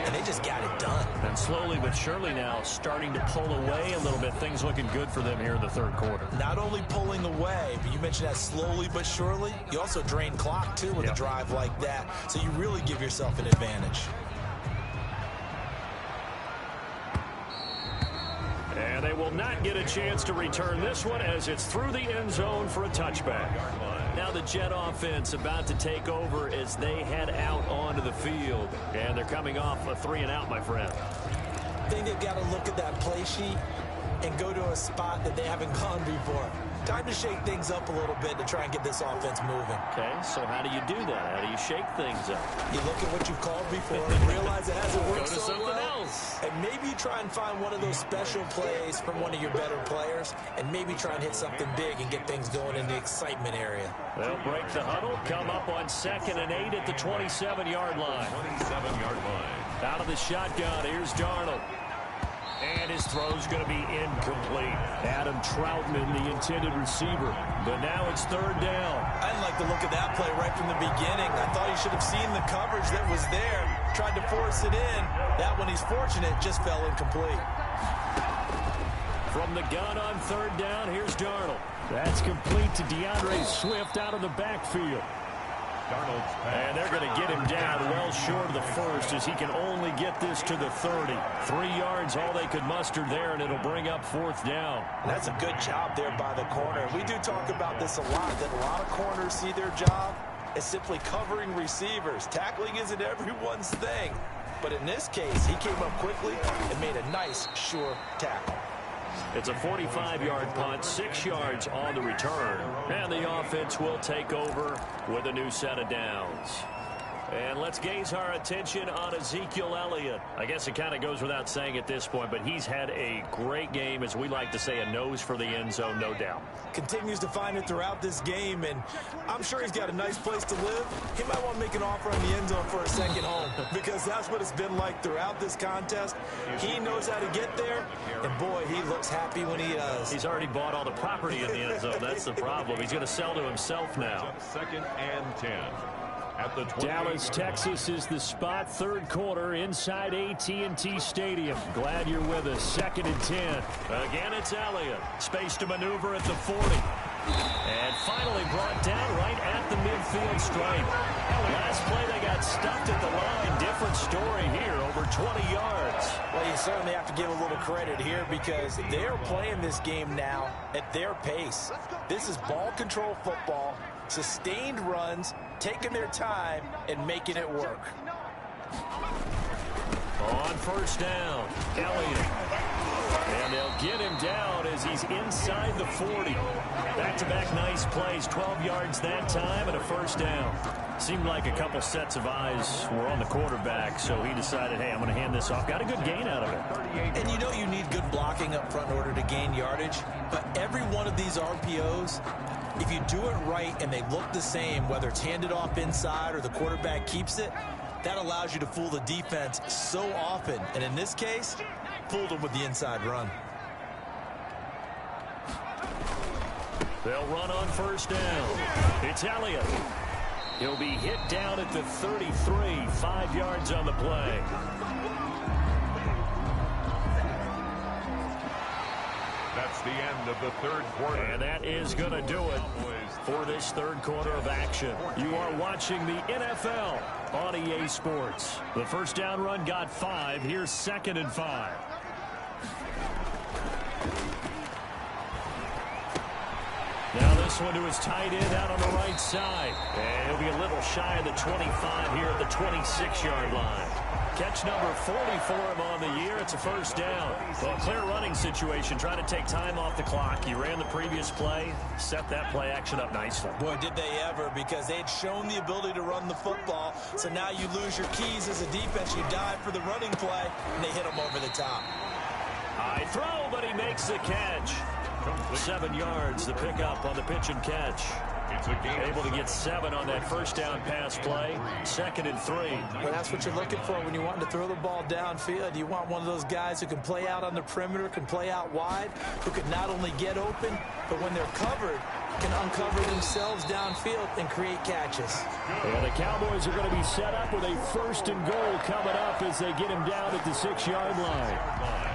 And they just got it done. And slowly but surely now starting to pull away a little bit. Things looking good for them here in the third quarter. Not only pulling away, but you mentioned that slowly but surely. You also drain clock, too, with a drive like that. So you really give yourself an advantage. And they will not get a chance to return this one as it's through the end zone for a touchback. Now the Jet offense about to take over as they head out onto the field. And they're coming off a 3-and-out, my friend. I think they've got to look at that play sheet and go to a spot that they haven't gone before. Time to shake things up a little bit to try and get this offense moving. Okay, so how do you do that? How do you shake things up? You look at what you've called before and realize it hasn't worked Go to so something well. else. And maybe you try and find one of those special plays from one of your better players, and maybe try and hit something big and get things going in the excitement area. They'll break the huddle, come up on 2nd and 8 at the 27-yard line. 27-yard line. Out of the shotgun, here's Darnold. And his throw's going to be incomplete. Adam Troutman, the intended receiver. But now it's 3rd down. I didn't like the look of that play right from the beginning. I thought he should have seen the coverage that was there. Tried to force it in. That one, he's fortunate, just fell incomplete. From the gun on 3rd down, here's Darnold. That's complete to DeAndre Swift out of the backfield. And they're going to get him down well short of the first as he can only get this to the 30. 3 yards, all they could muster there, and it'll bring up 4th down. And that's a good job there by the corner. We do talk about this a lot, that a lot of corners see their job as simply covering receivers. Tackling isn't everyone's thing. But in this case, he came up quickly and made a nice, sure tackle. It's a 45-yard punt, 6 yards on the return. And the offense will take over with a new set of downs. And let's gaze our attention on Ezekiel Elliott. I guess it kind of goes without saying at this point, but he's had a great game, as we like to say, a nose for the end zone, no doubt. Continues to find it throughout this game, and I'm sure he's got a nice place to live. He might want to make an offer on the end zone for a second home, because that's what it's been like throughout this contest. He knows how to get there, and boy, he looks happy when he does. He's already bought all the property in the end zone. That's the problem. He's going to sell to himself now. 2nd and 10. At the Dallas, Texas is the spot. Third quarter inside AT&T Stadium. Glad you're with us. 2nd and 10. Again, it's Elliott. Space to maneuver at the 40. And finally brought down right at the midfield stripe. Last play, they got stuffed at the line. Different story here, over 20 yards. Well, you certainly have to give a little credit here because they're playing this game now at their pace. This is ball control football, sustained runs, taking their time and making it work. On first down, Elliott. And they'll get him down as he's inside the 40. Back-to-back nice plays, 12 yards that time and a first down. Seemed like a couple sets of eyes were on the quarterback, so he decided, hey, I'm going to hand this off. Got a good gain out of it. And you know you need good blocking up front in order to gain yardage, but every one of these RPOs, if you do it right and they look the same, whether it's handed off inside or the quarterback keeps it, that allows you to fool the defense so often. And in this case, fooled them with the inside run. They'll run on first down. It's Elliott. He'll be hit down at the 33, 5 yards on the play. That's the end of the third quarter. And that is going to do it for this third quarter of action. You are watching the NFL on EA Sports. The first down run got 5. Here's 2nd and 5. Now this one to his tight end out on the right side. And he'll be a little shy of the 25 here at the 26-yard line. Catch number 40 for him on the year. It's a first down. Well, clear running situation. Trying to take time off the clock. He ran the previous play, set that play action up nicely. Boy, did they ever, because they'd shown the ability to run the football. So now you lose your keys as a defense. You dive for the running play, and they hit him over the top. High throw, but he makes the catch. 7 yards, the pickup on the pitch and catch. Able to get 7 on that first down pass play. 2nd and 3. Well, that's what you're looking for when you want to throw the ball downfield. You want one of those guys who can play out on the perimeter, can play out wide, who can not only get open, but when they're covered, can uncover themselves downfield and create catches. And the Cowboys are going to be set up with a 1st and goal coming up as they get him down at the 6-yard line.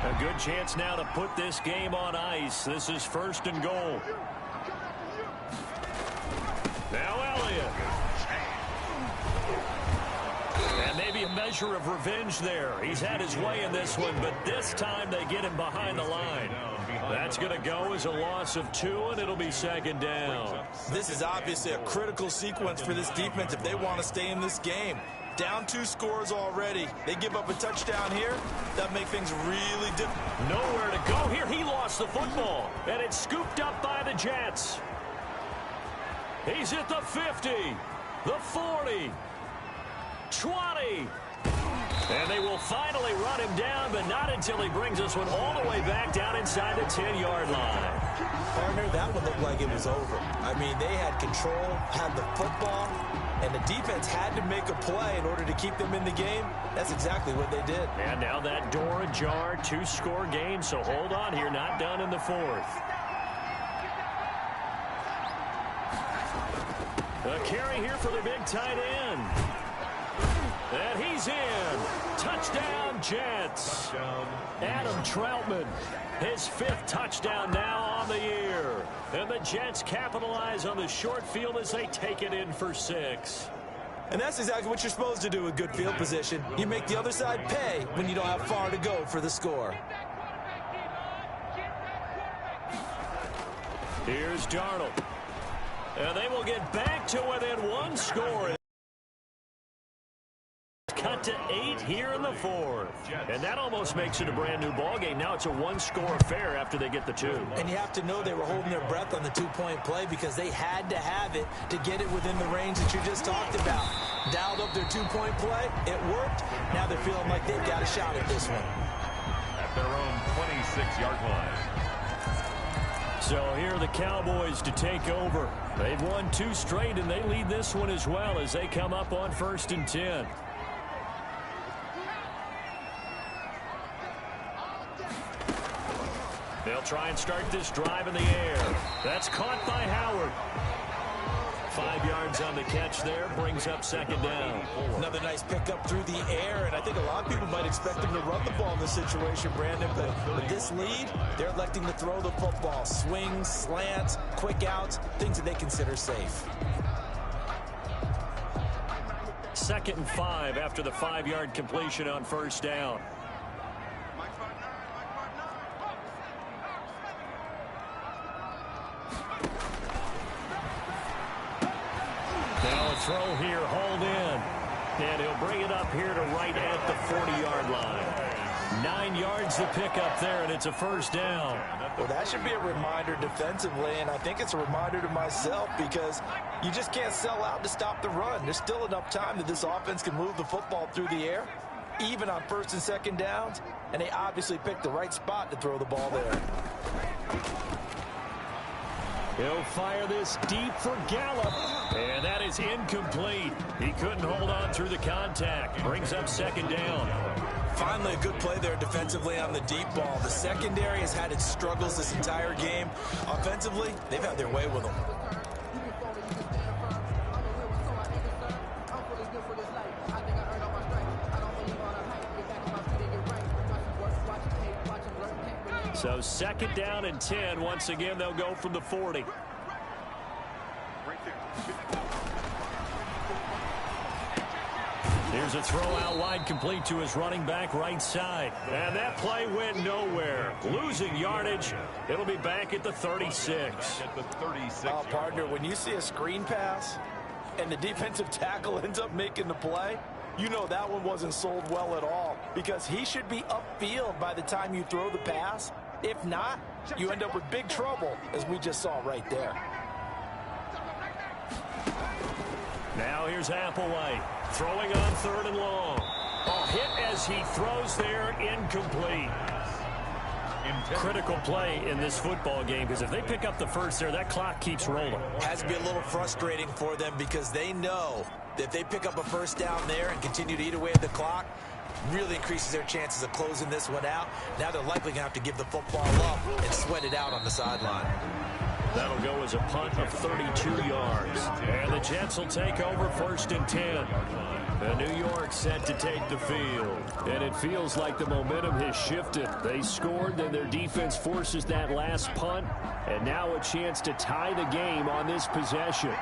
A good chance now to put this game on ice. This is 1st and goal. Now Elliott. And maybe a measure of revenge there. He's had his way in this one, but this time they get him behind the line. That's going to go as a loss of 2, and it'll be 2nd down. This is obviously a critical sequence for this defense if they want to stay in this game. Down 2 scores already. They give up a touchdown here. That make things really difficult. Nowhere to go here. He lost the football, and it's scooped up by the Jets. He's at the 50, the 40, 20. And they will finally run him down, but not until he brings this one all the way back down inside the 10-yard line. Partner, that one looked like it was over. I mean, they had control, had the football, and the defense had to make a play in order to keep them in the game. That's exactly what they did. And now that door ajar, 2-score game, so hold on here, not done in the 4th. A carry here for the big tight end. And he's in. Touchdown, Jets. Adam Troutman, his 5th touchdown now on the year. And the Jets capitalize on the short field as they take it in for 6. And that's exactly what you're supposed to do with good field position. You make the other side pay when you don't have far to go for the score. Here's Darnold. And they will get back to within 1 score. Cut 8 here in the fourth. And that almost makes it a brand new ball game. Now it's a one-score affair after they get the 2. And you have to know they were holding their breath on the two-point play because they had to have it to get it within the range that you just talked about. Dialed up their two-point play. It worked. Now they're feeling like they've got a shot at this one. At their own 26-yard line. So here are the Cowboys to take over. They've won 2 straight, and they lead this one as well as they come up on 1st and 10. They'll try and start this drive in the air. That's caught by Howard. 5 yards on the catch there, brings up 2nd down. Another nice pickup through the air, and I think a lot of people might expect them to run the ball in this situation, Brandon, but with this lead, they're electing to throw the football. Swings, slants, quick outs, things that they consider safe. 2nd and 5 after the 5-yard completion on 1st down. Now a throw here, hauled in. And he'll bring it up here to right at the 40-yard line. 9 yards to pick up there, and it's a 1st down. Well, that should be a reminder defensively, and I think it's a reminder to myself because you just can't sell out to stop the run. There's still enough time that this offense can move the football through the air, even on 1st and 2nd downs, and they obviously picked the right spot to throw the ball there. He'll fire this deep for Gallup, and that is incomplete. He couldn't hold on through the contact. Brings up 2nd down. Finally, a good play there defensively on the deep ball. The secondary has had its struggles this entire game. Offensively, they've had their way with them. So 2nd down and 10. Once again, they'll go from the 40. Here's a throw out wide, complete to his running back right side. And that play went nowhere. Losing yardage. It'll be back at the 36. At the 36. Partner, when you see a screen pass and the defensive tackle ends up making the play, you know that one wasn't sold well at all because he should be upfield by the time you throw the pass. If not, you end up with big trouble, as we just saw right there. Now here's Applewhite throwing on 3rd and long. A hit as he throws there, incomplete. Critical play in this football game because if they pick up the first there, that clock keeps rolling. Has to be a little frustrating for them because they know that if they pick up a 1st down there and continue to eat away at the clock, really increases their chances of closing this one out. Now they're likely going to have to give the football up and sweat it out on the sideline. That'll go as a punt of 32 yards. And the Jets will take over 1st and 10. And New York set to take the field. And it feels like the momentum has shifted. They scored, then their defense forces that last punt. And now a chance to tie the game on this possession.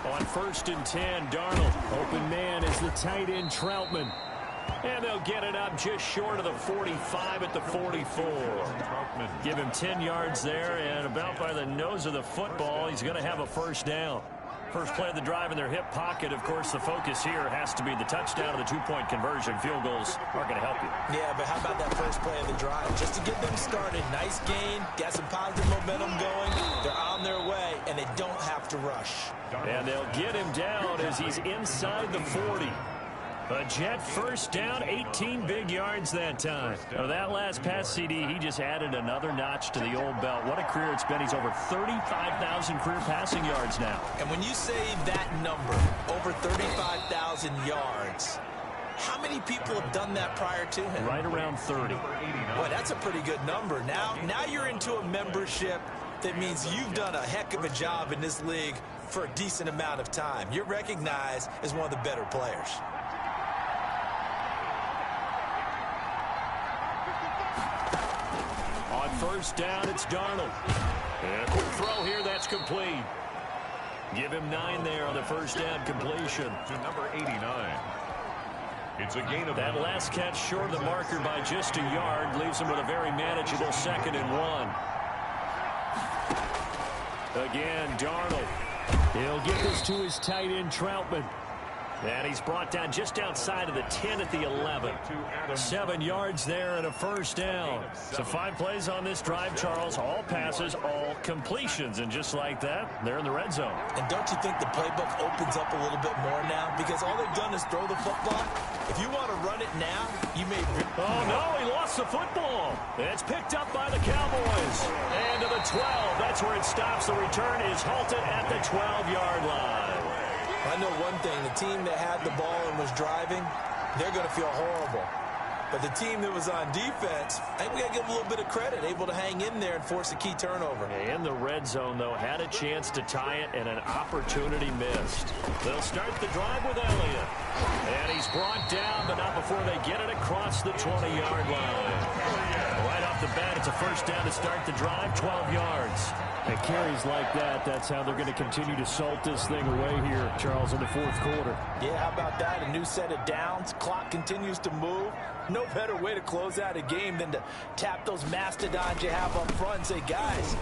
On 1st and 10, Darnold. Open man is the tight end Troutman. And they'll get it up just short of the 45 at the 44. Give him 10 yards there, and about by the nose of the football, he's going to have a 1st down. First play of the drive in their hip pocket. Of course, the focus here has to be the touchdown of the 2-point conversion. Field goals aren't going to help you. Yeah, but how about that first play of the drive? Just to get them started. Nice gain, got some positive momentum going. They're on their way, and they don't have to rush. And they'll get him down as he's inside the 40. A Jet 1st down, 18 big yards that time. Now, that last pass CD, he just added another notch to the old belt. What a career it's been. He's over 35,000 career passing yards now. And when you say that number, over 35,000 yards, how many people have done that prior to him? Right around 30. Boy, that's a pretty good number. Now you're into a membership that means you've done a heck of a job in this league for a decent amount of time. You're recognized as one of the better players. On 1st down, it's Darnold. And a quick throw here, that's complete. Give him 9 there on the 1st down completion. To number 89. It's a gain of that last catch short of the marker by just a yard leaves him with a very manageable 2nd and 1. Again, Darnold. He'll get this to his tight end, Troutman. And he's brought down just outside of the 10 at the 11. 7 yards there and a first down. So 5 plays on this drive, Charles. All passes, all completions. And just like that, they're in the red zone. And don't you think the playbook opens up a little bit more now? Because all they've done is throw the football. If you want to run it now, you may... Oh, no, he lost the football. It's picked up by the Cowboys. And to the 12. That's where it stops. The return is halted at the 12-yard line. I know one thing, the team that had the ball and was driving, they're going to feel horrible. But the team that was on defense, I think we got to give them a little bit of credit, able to hang in there and force a key turnover. In the red zone, though, had a chance to tie it and an opportunity missed. They'll start the drive with Elliott. And he's brought down, but not before they get it across the 20-yard line. Right off the bat, it's a first down to start the drive, 12 yards. And carries like that, that's how they're going to continue to salt this thing away here, Charles, in the fourth quarter. Yeah, how about that? A new set of downs. Clock continues to move. No better way to close out a game than to tap those mastodons you have up front and say, guys,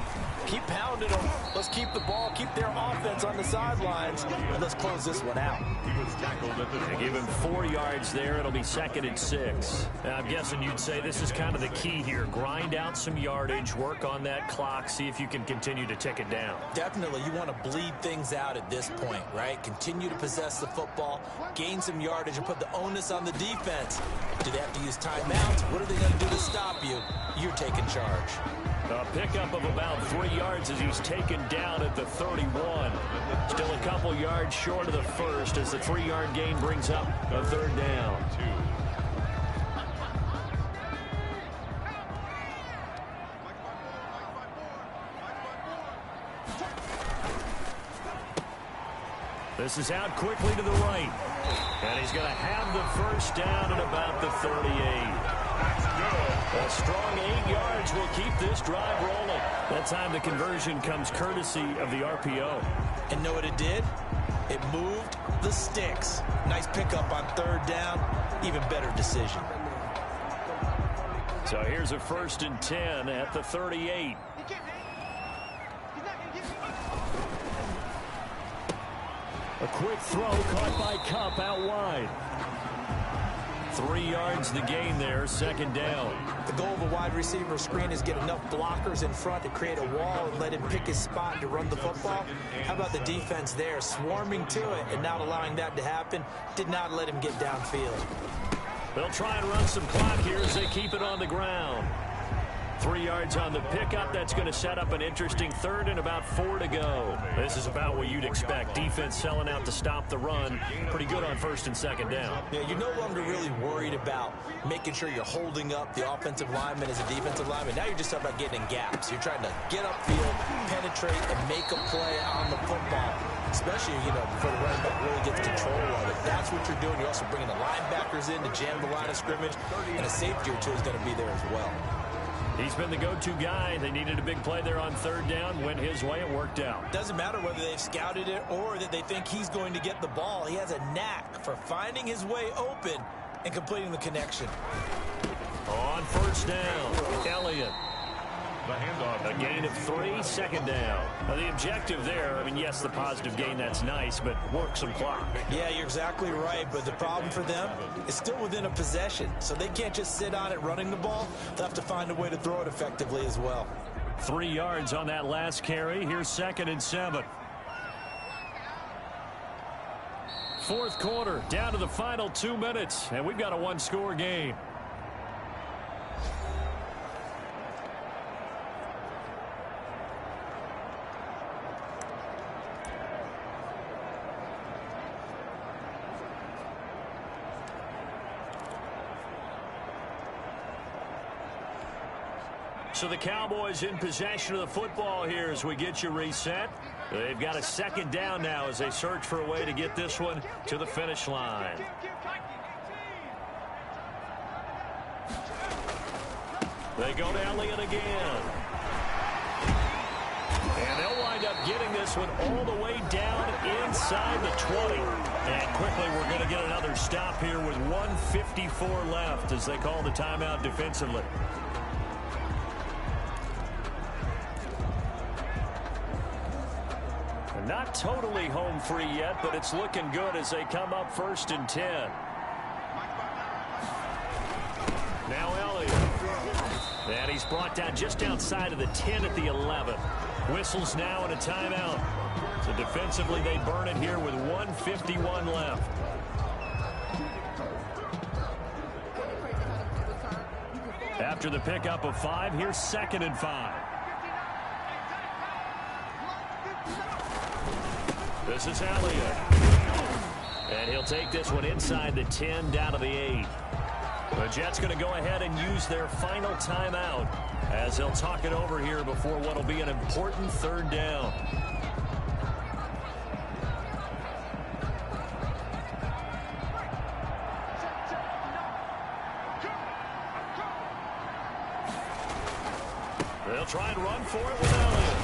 keep pounding them. Let's keep the ball, keep their offense on the sidelines, and let's close this one out. They give him 4 yards there. It'll be 2nd and 6. Now, I'm guessing you'd say this is kind of the key here. Grind out some yardage, work on that clock, see if you can continue to tick it down. Definitely, you want to bleed things out at this point, right? Continue to possess the football, gain some yardage, and put the onus on the defense. Do they have to use timeouts? What are they going to do to stop you? You're taking charge. A pickup of about 3 yards as he's taken down at the 31. Still a couple yards short of the first as the 3-yard gain brings up a 3rd down. This is out quickly to the right. And he's going to have the first down at about the 38. A strong 8 yards will keep this drive rolling. That time the conversion comes courtesy of the RPO. And know what it did? It moved the sticks. Nice pickup on 3rd down. Even better decision. So here's a 1st and 10 at the 38. A quick throw caught by Kupp out wide. 3 yards the gain there, 2nd down. The goal of a wide receiver screen is get enough blockers in front to create a wall and let him pick his spot to run the football. How about the defense there, swarming to it and not allowing that to happen? Did not let him get downfield. They'll try and run some clock here as they keep it on the ground. 3 yards on the pickup. That's going to set up an interesting 3rd and about 4 to go. This is about what you'd expect. Defense selling out to stop the run. Pretty good on 1st and 2nd down. Yeah, you're no longer really worried about making sure you're holding up the offensive lineman as a defensive lineman. Now you're just talking about getting in gaps. You're trying to get upfield, penetrate, and make a play on the football. Especially, before the running back really gets control of it. That's what you're doing. You're also bringing the linebackers in to jam the line of scrimmage. And a safety or two is going to be there as well. He's been the go-to guy. They needed a big play there on 3rd down. Went his way. It worked out. Doesn't matter whether they've scouted it or that they think he's going to get the ball. He has a knack for finding his way open and completing the connection. On 1st down, Elliott. The handoff. A gain of 3, 2nd down. Now the objective there, yes, the positive gain, that's nice, but work some clock. Yeah, you're exactly right, but the problem for them is still within a possession, so they can't just sit on it running the ball. They'll have to find a way to throw it effectively as well. 3 yards on that last carry. Here's 2nd and 7. 4th quarter, down to the final 2 minutes, and we've got a 1-score game. So the Cowboys in possession of the football here as we get you reset. They've got a 2nd down now as they search for a way to get this one to the finish line. They go to Elliott again. And they'll wind up getting this one all the way down inside the 20. And quickly we're going to get another stop here with 1:54 left as they call the timeout defensively. Not totally home free yet, but it's looking good as they come up 1st and 10. Now Elliott. And he's brought down just outside of the 10 at the 11. Whistles now and a timeout. So defensively, they burn it here with 1:51 left. After the pickup of 5, here's 2nd and 5. This is Elliott. And he'll take this one inside the 10 down to the 8. The Jets going to go ahead and use their final timeout as they'll talk it over here before what will be an important 3rd down. They'll try and run for it with Elliott.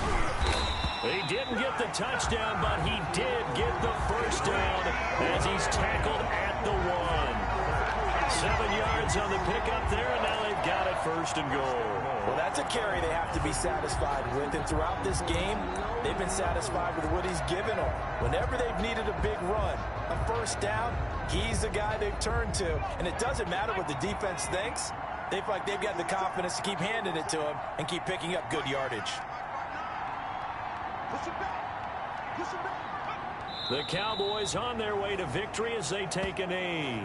He didn't get the touchdown, but he did get the 1st down as he's tackled at the 1. 7 yards on the pickup there, and now they've got it 1st and goal. Well, that's a carry they have to be satisfied with, and throughout this game, they've been satisfied with what he's given them. Whenever they've needed a big run, a 1st down, he's the guy they've turned to, and it doesn't matter what the defense thinks. They feel like they've got the confidence to keep handing it to him and keep picking up good yardage. The Cowboys on their way to victory as they take a knee.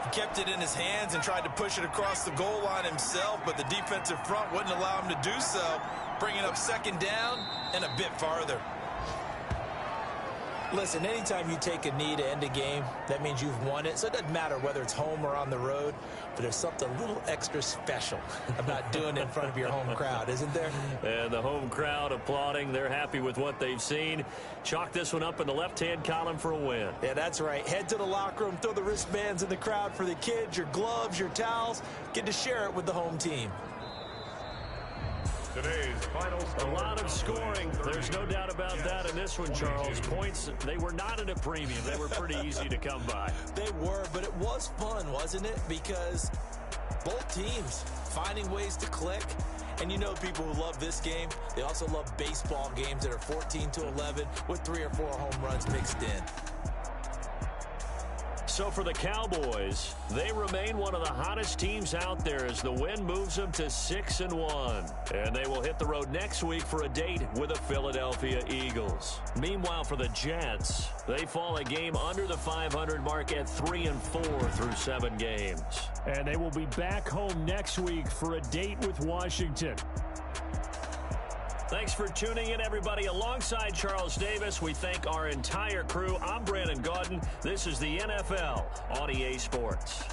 He kept it in his hands and tried to push it across the goal line himself, but the defensive front wouldn't allow him to do so, bringing up 2nd down and a bit farther. Listen, anytime you take a knee to end a game, that means you've won it. So it doesn't matter whether it's home or on the road, but there's something a little extra special about doing it in front of your home crowd, isn't there? And the home crowd applauding. They're happy with what they've seen. Chalk this one up in the left-hand column for a win. Yeah, that's right. Head to the locker room, throw the wristbands in the crowd for the kids, your gloves, your towels. Get to share it with the home team. Today's final score. A lot of scoring. There's no doubt about that in this one, Charles. Points, they were not at a premium. They were pretty easy to come by. They were, but it was fun, wasn't it? Because both teams finding ways to click. And you know people who love this game, they also love baseball games that are 14-11 with 3 or 4 home runs mixed in. So for the Cowboys, they remain one of the hottest teams out there as the win moves them to 6-1. And they will hit the road next week for a date with the Philadelphia Eagles. Meanwhile, for the Jets, they fall a game under the 500 mark at 3-4 through 7 games. And they will be back home next week for a date with Washington. Thanks for tuning in, everybody. Alongside Charles Davis, we thank our entire crew. I'm Brandon Gaudin. This is the NFL on EA Sports.